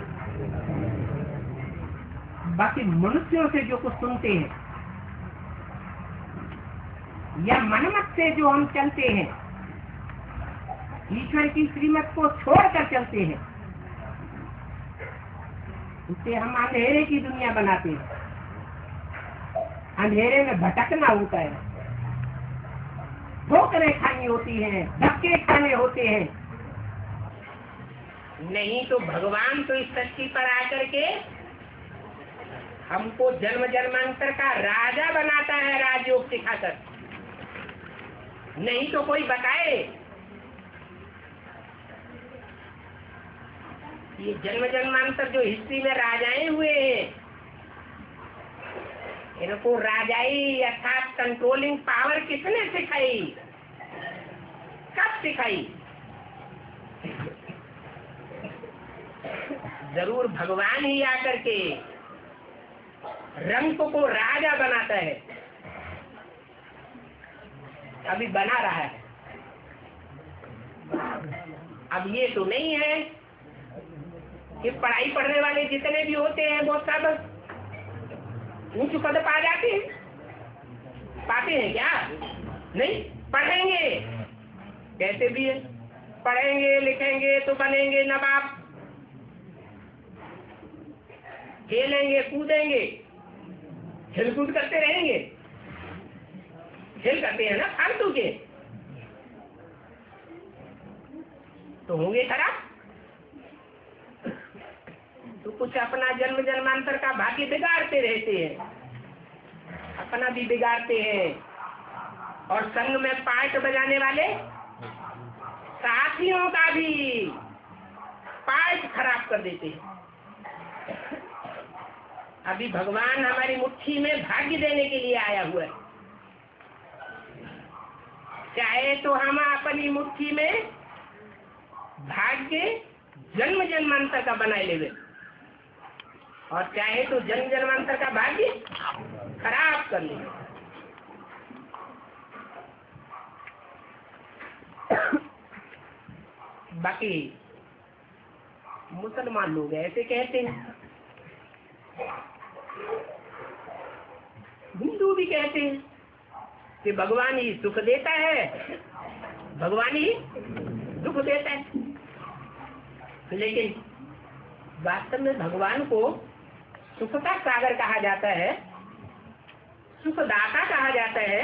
बाकी मनुष्यों से जो कुछ सुनते हैं या मनमत से जो हम चलते हैं, ईश्वर की श्रीमत को छोड़कर चलते हैं, उससे हम अंधेरे की दुनिया बनाते हैं। अंधेरे में भटकना होता है, ठोकरें खानी होती हैं, धक्के खाने होते हैं। नहीं तो भगवान तो इस धरती पर आकर के हमको जन्म जन्मांतर का राजा बनाता है, राजयोग सिखाकर। नहीं तो कोई बताए ये जन्म जन्मांतर जो हिस्ट्री में राजाएं हुए हैं, इनको राजाई अर्थात कंट्रोलिंग पावर किसने सिखाई, कब सिखाई? जरूर भगवान ही आकर के रंग को राजा बनाता है, अभी बना रहा है। अब ये तो नहीं है कि पढ़ाई पढ़ने वाले जितने भी होते हैं वो सब ऊंच पद पा जाते हैं, पाते हैं क्या? नहीं, पढ़ेंगे कैसे भी है, पढ़ेंगे लिखेंगे तो बनेंगे नवाब, खेलेंगे कूदेंगे, खेलकूद करते रहेंगे, खेल करते हैं ना फालतू के, तो होंगे खराब। तो कुछ अपना जन्म जन्मांतर का भाग्य बिगाड़ते रहते हैं, अपना भी बिगाड़ते हैं, और संग में पार्ट बजाने वाले साथियों का भी पार्ट खराब कर देते हैं। अभी भगवान हमारी मुट्ठी में भाग्य देने के लिए आया हुआ है, चाहे तो हम अपनी मुट्ठी में भाग्य जन्म जन्मांतर का बनाए लेवे, और चाहे तो जन्म जन्मांतर का भाग्य खराब कर ले। बाकी मुसलमान लोग ऐसे कहते हैं, हिंदू भी कहते हैं कि भगवान ही सुख देता है, भगवान ही दुख देता है। लेकिन वास्तव में भगवान को सुख का सागर कहा जाता है, सुखदाता कहा जाता है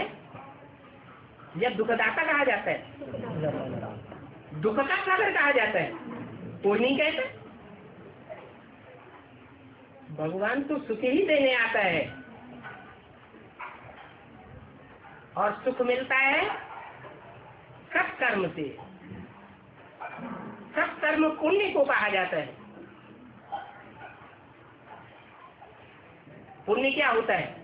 या दुखदाता कहा जाता है? दुख का सागर कहा जाता है, कोई नहीं कहता। भगवान तो सुख ही देने आता है, और सुख मिलता है सत्कर्म से। सत्कर्म पुण्य को कहा जाता है। पुण्य क्या होता है?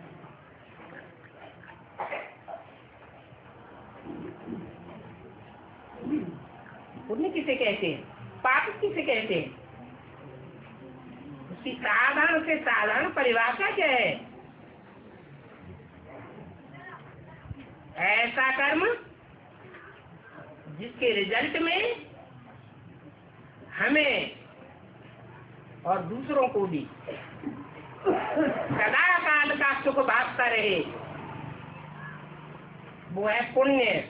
पुण्य किसे कहते हैं, पाप किसे कहते हैं? उसकी साधारण से साधारण परिभाषा क्या है? ऐसा कर्म जिसके रिजल्ट में हमें और दूसरों को भी सदा काल का सुख भागता रहे, वो है पुण्य।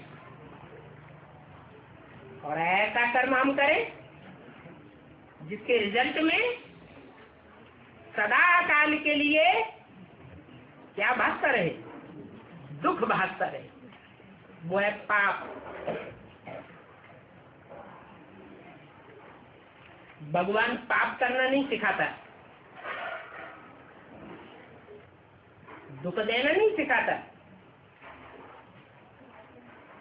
और ऐसा कर्म हम करें जिसके रिजल्ट में सदा काल के लिए क्या भागता रहे, दुख भागता रहे, वो है पाप। भगवान पाप करना नहीं सिखाता, दुख देना नहीं सिखाता।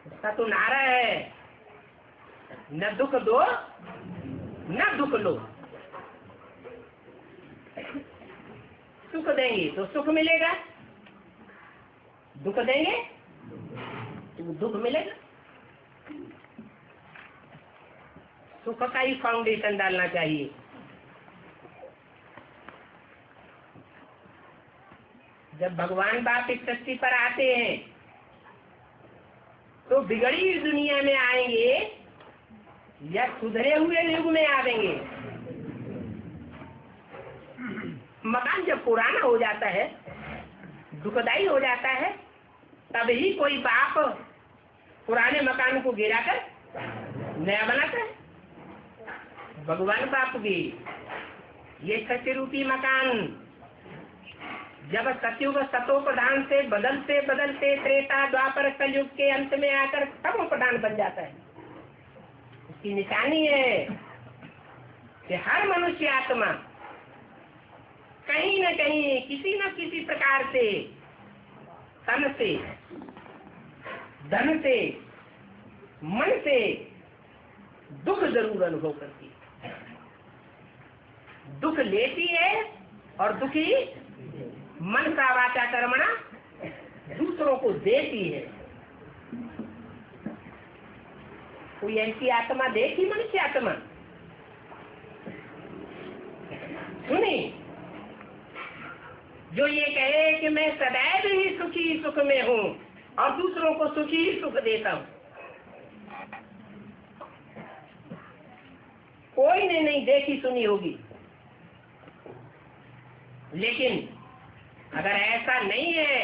उसका तो नारा है, न दुख दो न दुख लो। सुख देंगे तो सुख मिलेगा, दुख देंगे तो दुख मिलेगा। सुख का ही फाउंडेशन डालना चाहिए। जब भगवान बाप इस सृष्टि पर आते हैं तो बिगड़ी हुई दुनिया में आएंगे या सुधरे हुए युग में आवेंगे। मकान जब पुराना हो जाता है, दुखदाई हो जाता है, तभी कोई बाप पुराने मकान को गिराकर नया बनाता है। भगवान बाप भी ये सत्य रूपी मकान जब सतयुग सतो प्रधान से बदलते बदलते त्रेता द्वापर कलयुग के अंत में आकर तमो प्रधान बन जाता है। इसकी निशानी है कि हर मनुष्य आत्मा कहीं न कहीं किसी न किसी प्रकार से तन से, धन से, मन से दुख जरूर अनुभव करती है। दुख लेती है और दुखी मन का वाचा कर्मणा दूसरों को देती है। कोई ऐसी आत्मा देखी मनुष्य आत्मा सुनी जो ये कहे कि मैं सदैव ही सुखी सुख में हूं और दूसरों को सुखी ही सुख देता हूं? कोई ने नहीं देखी सुनी होगी। लेकिन अगर ऐसा नहीं है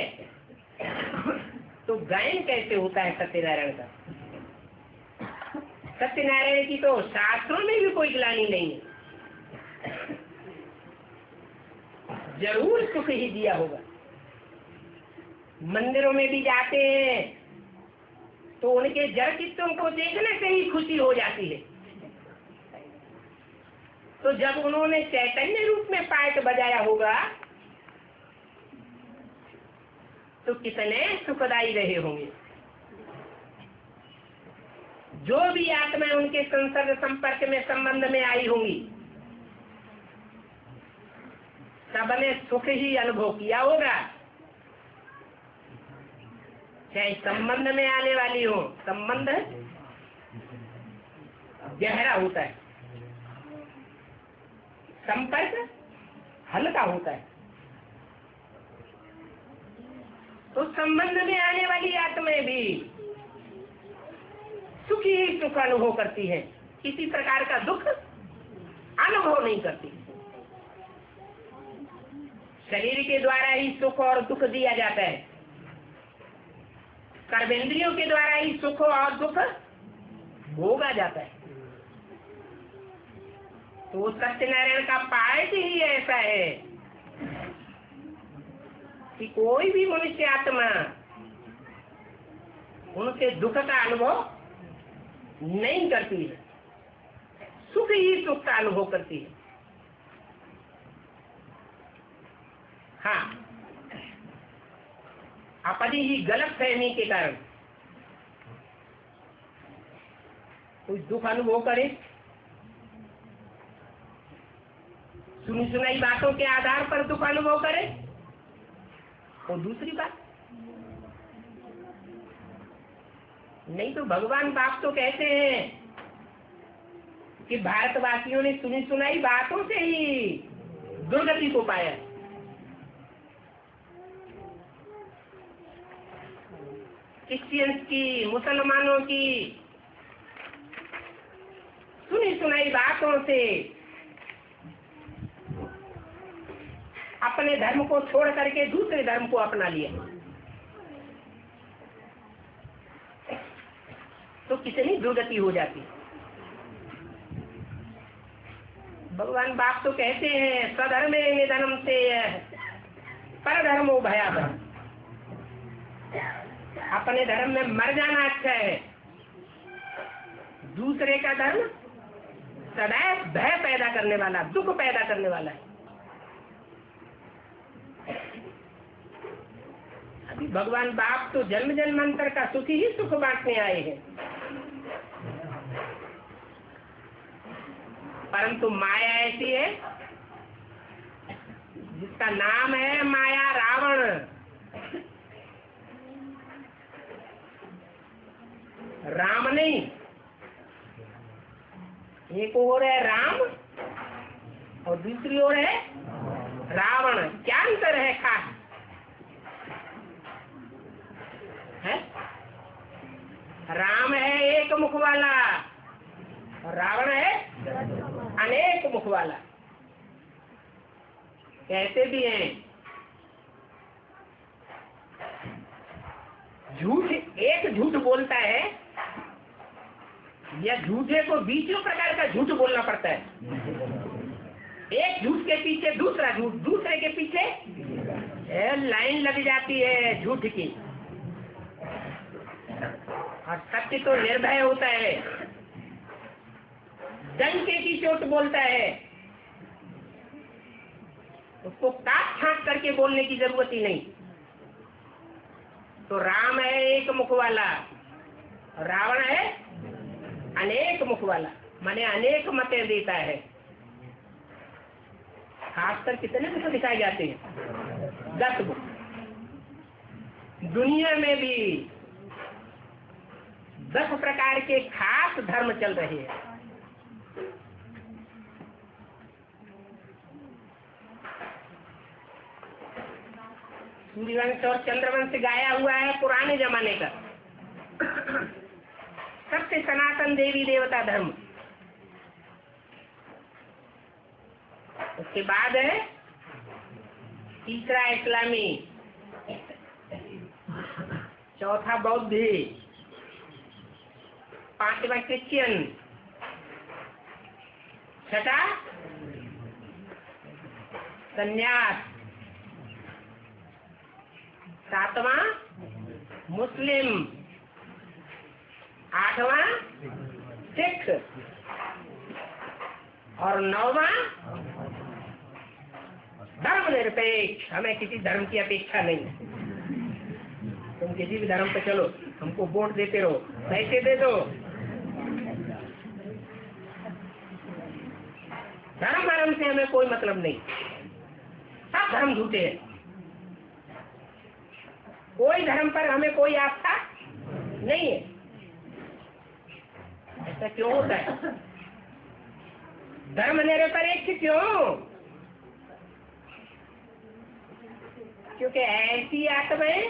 तो गायन कैसे होता है सत्यनारायण का? सत्यनारायण की तो शास्त्रों में भी कोई ग्लानि नहीं है। जरूर सुख ही दिया होगा। मंदिरों में भी जाते हैं तो उनके जड़ चित्तों को देखने से ही खुशी हो जाती है। तो जब उन्होंने चैतन्य रूप में पाठ बजाया होगा तो कितने सुखदायी रहे होंगे। जो भी आत्माएं उनके संसर्ग संपर्क में संबंध में आई होंगी सबने सुख ही अनुभव किया होगा। चाहे संबंध में आने वाली हो, संबंध गहरा होता है, संपर्क हल्का होता है। तो संबंध में आने वाली आत्माएं भी सुख ही सुख अनुभव करती है, किसी प्रकार का दुख अनुभव नहीं करती। शरीर के द्वारा ही सुख और दुख दिया जाता है, कर्मेंद्रियों के द्वारा ही सुख और दुख भोगा जाता है। तो सत्यनारायण का पाठ ही ऐसा है कि कोई भी मनुष्य आत्मा उनके दुख का अनुभव नहीं करती है, सुख ही सुख का अनुभव करती है। हाँ, अपनी ही गलत फहमी के कारण कोई दुख अनुभव करे, सुनी सुनाई बातों के आधार पर दुख अनुभव करे, और दूसरी बात नहीं तो भगवान बाप तो कहते हैं कि भारतवासियों ने सुनी सुनाई बातों से ही दुर्गति को पाया। क्रिश्चियंस की, मुसलमानों की सुनी सुनाई बातों से अपने धर्म को छोड़ करके दूसरे धर्म को अपना लिया, तो कितनी दुर्गति हो जाती। भगवान बाप तो कहते हैं सधर्मे निधनम से पर धर्मो भयावह। अपने धर्म में मर जाना अच्छा है, दूसरे का धर्म सदैव भय पैदा करने वाला, दुख पैदा करने वाला है। अभी भगवान बाप तो जन्म जन्मांतर का सुख ही सुख बांटने आए हैं, परंतु माया ऐसी है जिसका नाम है माया रावण। राम नहीं, एक ओर है राम और दूसरी ओर है रावण। क्या अंतर है खास है? राम है एक मुख वाला और रावण है अनेक मुख वाला। कहते भी हैं झूठ, एक झूठ बोलता है या झूठे को बीसों प्रकार का झूठ बोलना पड़ता है। एक झूठ के पीछे दूसरा झूठ, दूसरे के पीछे लाइन लग जाती है झूठ की, और सत्य तो निर्भय होता है, डंके की चोट बोलता है, उसको काट छांट करके बोलने की जरूरत ही नहीं। तो राम है एक मुख वाला, रावण है अनेक मुख वाला, माने अनेक मतें देता है। खासकर कितने मुख दिखाए जाते हैं? 10 मुख। दुनिया में भी 10 प्रकार के खास धर्म चल रहे हैं। सूर्यवंश और चंद्रवंश गाया हुआ है पुराने जमाने का। सत्य सनातन देवी देवता धर्म। उसके बाद है तीसरा इस्लामी, चौथा बौद्ध, पांचवा क्रिश्चियन, छठा संन्यास, सातवां मुस्लिम, आठवां सिख और 9वां धर्मनिरपेक्ष। हमें किसी धर्म की अपेक्षा नहीं। तुम किसी भी धर्म पे चलो, हमको वोट देते रहो, पैसे दे दो, धर्म से हमें कोई मतलब नहीं। सब धर्म झूठे हैं। कोई धर्म पर हमें कोई आस्था नहीं है। ऐसा क्यों होता है? धर्मनिरपेक्ष क्यों? क्योंकि ऐसी आत्माएं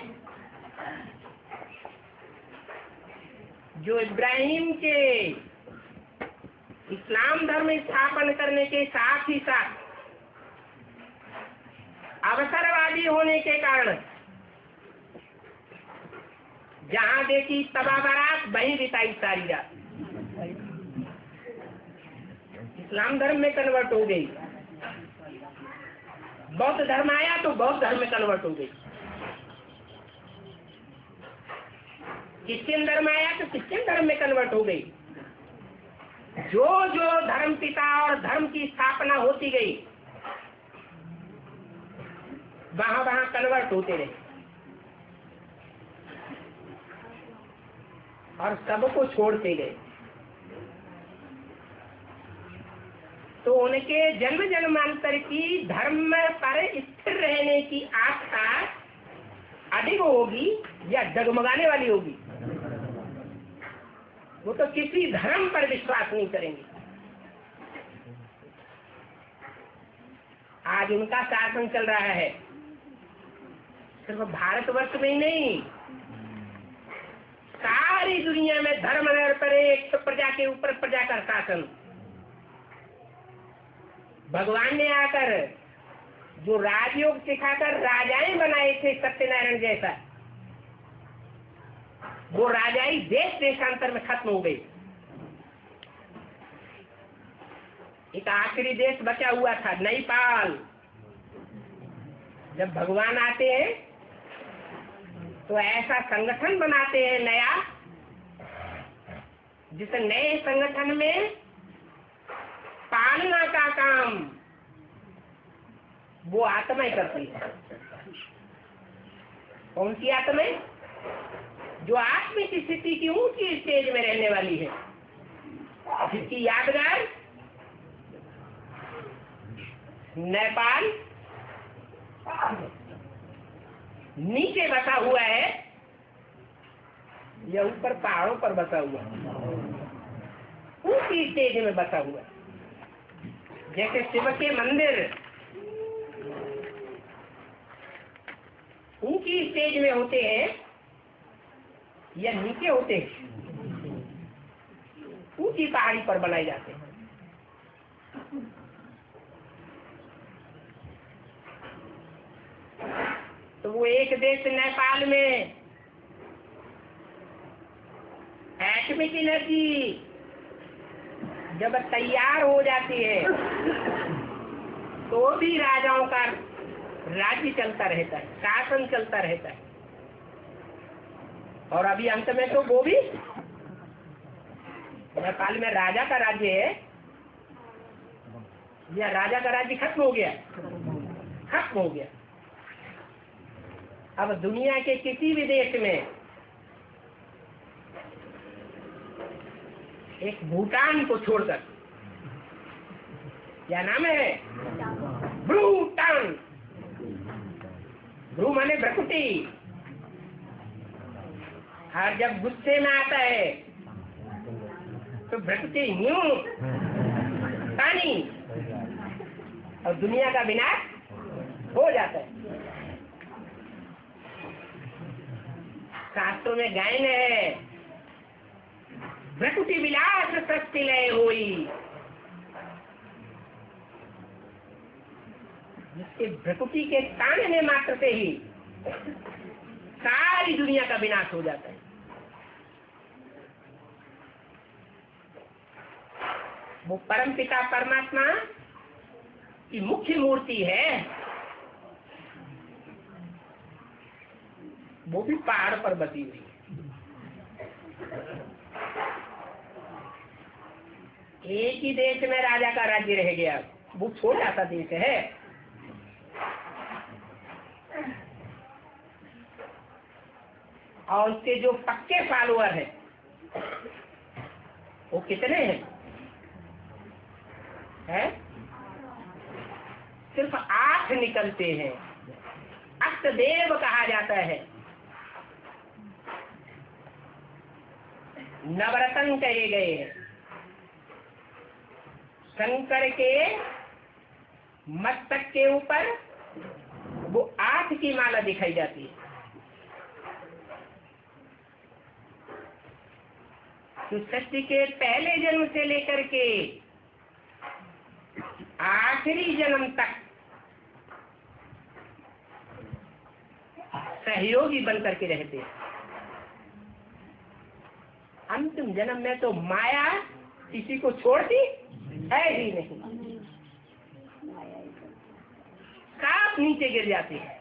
जो इब्राहिम के इस्लाम धर्म स्थापन करने के साथ ही साथ अवसरवादी होने के कारण जहां देखी तबा बारात वहीं बिताई सारी रात, इस्लाम धर्म में कन्वर्ट हो गई। बौद्ध धर्म आया तो बौद्ध धर्म में कन्वर्ट हो गई। क्रिश्चियन धर्म आया तो क्रिश्चियन धर्म में कन्वर्ट हो गई। जो जो धर्म पिता और धर्म की स्थापना होती गई वहां वहां कन्वर्ट होते रहे और सबको छोड़ते गए। तो उनके जन्म जन्मांतर की धर्म पर स्थिर रहने की आस्था अधिक होगी या डगमगाने वाली होगी? वो तो किसी धर्म पर विश्वास नहीं करेंगे। आज उनका शासन चल रहा है, सिर्फ भारतवर्ष में ही नहीं, सारी दुनिया में धर्मनिरपेक्ष प्रजा के ऊपर प्रजा का शासन। भगवान ने आकर जो राजयोग सिखाकर राजाएं बनाए थे सत्यनारायण जैसा, वो राजाई देश देशांतर में खत्म हो गई। एक आखिरी देश बचा हुआ था नेपाल। जब भगवान आते हैं तो ऐसा संगठन बनाते हैं नया, जिस नए संगठन में पालना का काम वो आत्माएं करती है। कौन सी आत्माएं? जो आत्मिक स्थिति की ऊंची स्टेज में रहने वाली है, जिसकी यादगार नेपाल नीचे बसा हुआ है या ऊपर पहाड़ों पर बसा हुआ है? ऊंची स्टेज में बसा हुआ है। जैसे शिव के मंदिर ऊंची स्टेज में होते हैं या नीचे होते हैं? ऊंची पहाड़ी पर बनाए जाते हैं। तो वो एक देश नेपाल में एटॉमिक एनर्जी जब तैयार हो जाती है तो भी राजाओं का राज्य चलता रहता है, शासन चलता रहता है। और अभी अंत में तो वो भी नेपाल में राजा का राज्य है, या राजा का राज्य खत्म हो गया? खत्म हो गया। अब दुनिया के किसी भी देश में, एक भूटान को छोड़कर, क्या नाम है? भूटान। भ्रू माने भ्रकुटी, और जब गुस्से में आता है तो भ्रकुटी न्यू पानी, और दुनिया का विनाश हो जाता है। शास्त्रों में गायन है, भ्रकुटी विलास सृष्टि लय होई, जिसके भ्रकुटी के तानने मात्र से ही सारी दुनिया का विनाश हो जाता है। वो परमपिता परमात्मा की मुख्य मूर्ति है, वो भी पहाड़ पर बसी हुई है। एक ही देश में राजा का राज्य रह गया, वो छोटा सा देश है। और उसके जो पक्के फॉलोअर हैं वो कितने हैं? सिर्फ 8 निकलते हैं। अष्टदेव कहा जाता है, नवरत्न कहे गए हैं। शंकर के मस्तक के ऊपर वो 8 की माला दिखाई जाती है। तो सृष्टि के पहले जन्म से लेकर के आखिरी जन्म तक सहयोगी बनकर के रहते हैं। अंतिम जन्म में तो माया किसी को छोड़ती है ही नहीं, साफ नीचे गिर जाती है।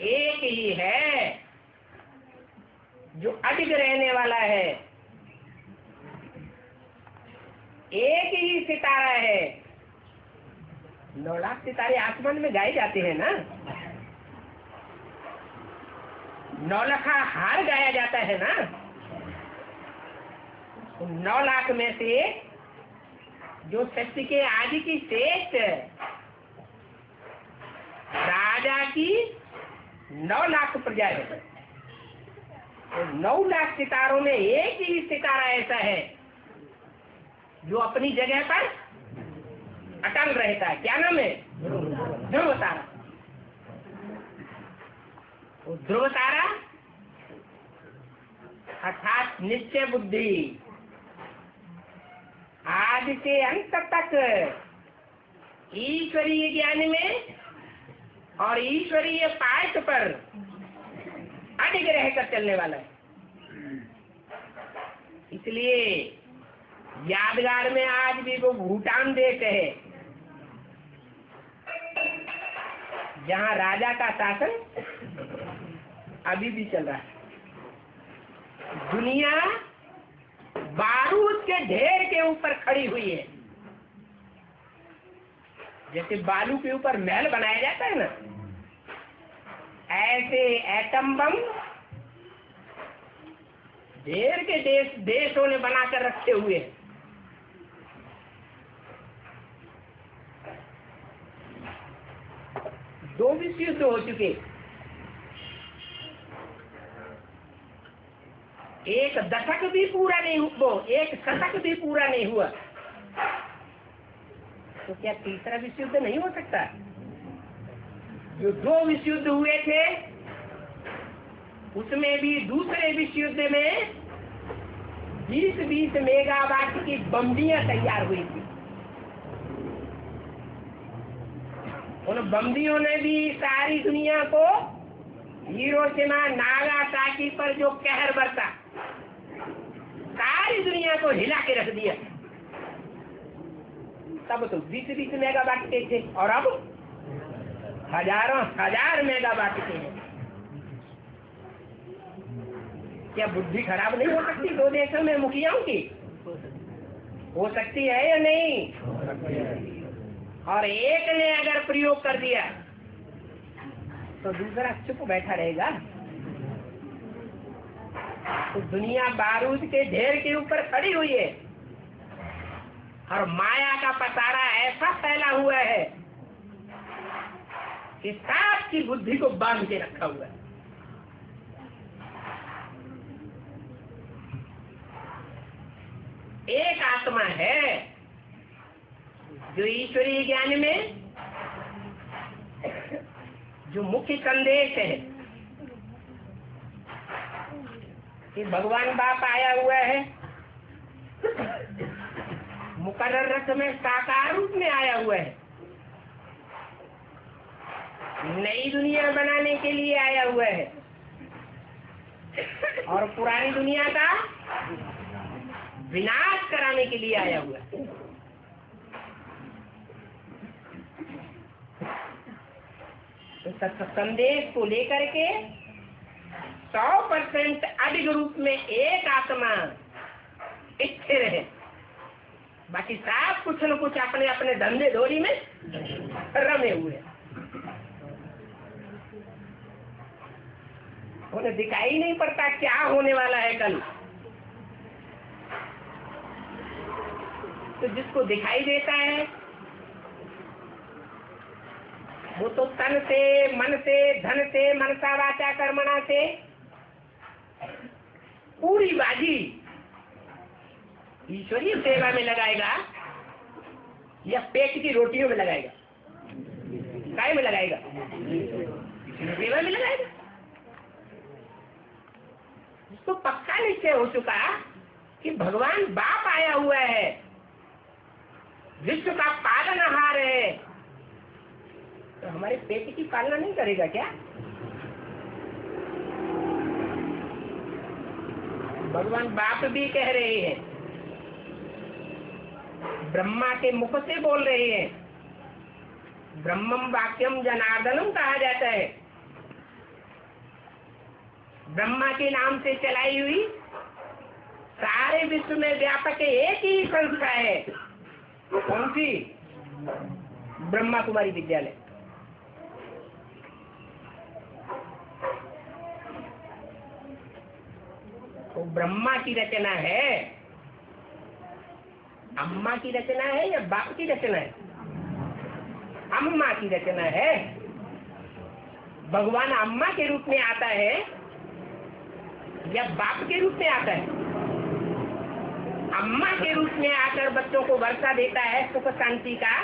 एक ही है जो अडिग रहने वाला है, एक ही सितारा है। 9 लाख सितारे आसमान में गाए जाते हैं ना, 9 लाख हार गाया जाता है ना। 9 लाख में से जो सृष्टि के आदि की श्रेष्ठ राजा की 9 लाख प्रजा है, तो 9 लाख सितारों में एक ही सितारा ऐसा है जो अपनी जगह पर अटल रहता है। क्या नाम है? ध्रुव तारा। वो ध्रुव तारा अर्थात निश्चय बुद्धि, आदि से अंत तक ईश्वरीय ज्ञान में और ईश्वरीय पाठ पर अडिग रहकर चलने वाला है। इसलिए यादगार में आज भी वो भूटान देश है जहाँ राजा का शासन अभी भी चल रहा है। दुनिया बारूद के ढेर के ऊपर खड़ी हुई है। जैसे बालू के ऊपर महल बनाया जाता है ना, ऐसे एटम बम ढेर के देशों ने बनाकर रखे हुए हैं। दो विश्व युद्ध हो चुके, एक दशक भी पूरा नहीं हुआ, एक शतक भी पूरा नहीं हुआ, तो क्या तीसरा विश्व युद्ध नहीं हो सकता? जो 2 विश्व युद्ध हुए थे उसमें भी दूसरे विश्व युद्ध में 20-20 मेगावाट की बम्बियां तैयार हुई थी। उन बम्बियों ने भी सारी दुनिया को, हिरोशिमा नागासाकी पर जो कहर बरसा, सारी दुनिया को हिला के रख दिया। तब तो 20-20 मेगावाट के थे और अब हजारों हजार मेगावाट के हैं। क्या बुद्धि खराब नहीं हो सकती दो देशों में मुखियाओं की? हो सकती है या नहीं? और एक ने अगर प्रयोग कर दिया तो दूसरा चुप बैठा रहेगा? तो दुनिया बारूद के ढेर के ऊपर खड़ी हुई है और माया का पसारा ऐसा फैला हुआ है कि सांप की बुद्धि को बांध के रखा हुआ है। एक आत्मा है जो ईश्वरीय ज्ञान में जो मुख्य संदेश है कि भगवान बाप आया हुआ है, मुकर्रर रथ में साकार रूप में आया हुआ है, नई दुनिया बनाने के लिए आया हुआ है और पुरानी दुनिया का विनाश कराने के लिए आया हुआ है। तो संदेश को लेकर के 100% अधिक रूप में एक आत्मा स्थिर है, बाकी सब कुछ न कुछ अपने अपने धंधे धोरी में रमे हुए। उन्हें दिखाई नहीं पड़ता क्या होने वाला है कल। तो जिसको दिखाई देता है वो तो तन से, मन से, धन से, मनसा वाचा कर्मणा से पूरी बाजी ईश्वरीय सेवा में लगाएगा या पेट की रोटियों में लगाएगा? काय में लगाएगा? सेवा में लगाएगा। इसको पक्का निश्चय हो चुका कि भगवान बाप आया हुआ है, विश्व का पालनहार है, तो हमारे पेट की पालना नहीं करेगा क्या? भगवान बाप भी कह रहे हैं, ब्रह्मा के मुख से बोल रहे हैं, ब्रह्मम वाक्यम जनार्दनम कहा जाता है। ब्रह्मा के नाम से चलाई हुई सारे विश्व में व्यापक एक ही संस्था है। कौन सी? ब्रह्मा कुमारी विद्यालय। तो ब्रह्मा की रचना है, अम्मा की रचना है या बाप की रचना है? अम्मा की रचना है। भगवान अम्मा के रूप में आता है या बाप के रूप में आता है? अम्मा के रूप में आकर बच्चों को वर्षा देता है सुख शांति का,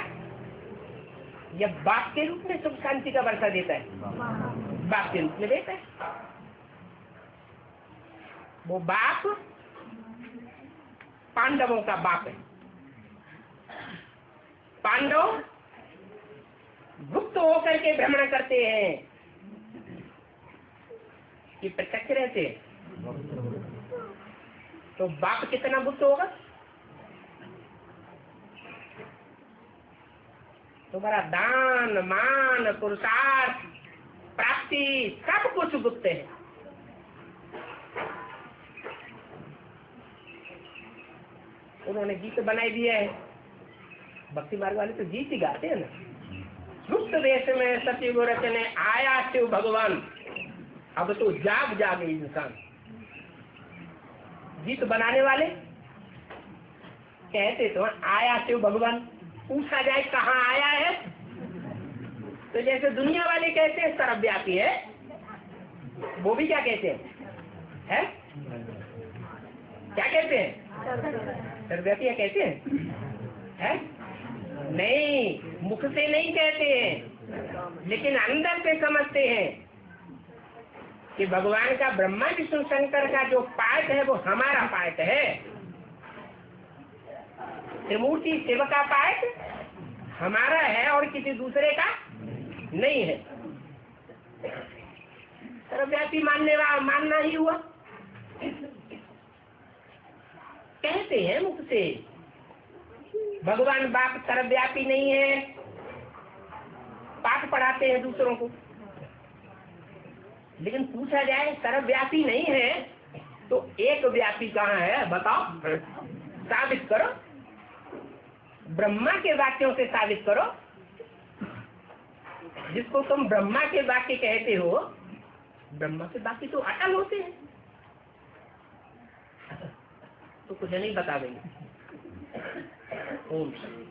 या बाप के रूप में सुख शांति का वर्षा देता है? बाप के रूप में देता है। वो बाप पांडवों का बाप है। पांडव गुप्त होकर के भ्रमण करते हैं कि प्रत्यक्ष रहते हैं। तो बाप कितना गुप्त होगा? तुम्हारा दान, मान, पुरुषार्थ, प्राप्ति सब कुछ गुप्त है। उन्होंने गीत बनाई दिया है, भक्ति मार्ग वाले तो गीत ही गाते हैं ना। गुप्त देश में सचिव रचने आया शिव भगवान, अब तो जाग जागे इंसान। गीत बनाने वाले कहते तो आया शिव भगवान, पूछा जाए कहाँ आया है तो जैसे दुनिया वाले कहते हैं सर्वव्यापी है, वो भी क्या कहते हैं? क्या कहते हैं? सर्वव्यापी कहते हैं? नहीं, मुख से नहीं कहते हैं, लेकिन अंदर से समझते हैं कि भगवान का ब्रह्मा विष्णु शंकर का जो पार्ट है वो हमारा पार्ट है। त्रिमूर्ति शिव का पार्ट हमारा है और किसी दूसरे का नहीं है। सर्वव्यापी मानना ही हुआ। कहते हैं मुख से, भगवान बाप सर्वव्यापी नहीं है, पाठ पढ़ाते हैं दूसरों को, लेकिन पूछा जाए सर्वव्यापी नहीं है तो एक व्यापी कहाँ है बताओ, साबित करो, ब्रह्मा के वाक्यों से साबित करो। जिसको तुम ब्रह्मा के वाक्य कहते हो, ब्रह्मा के वाक्य तो अटल होते हैं, तो कुछ नहीं बता देंगे। ओम शांति।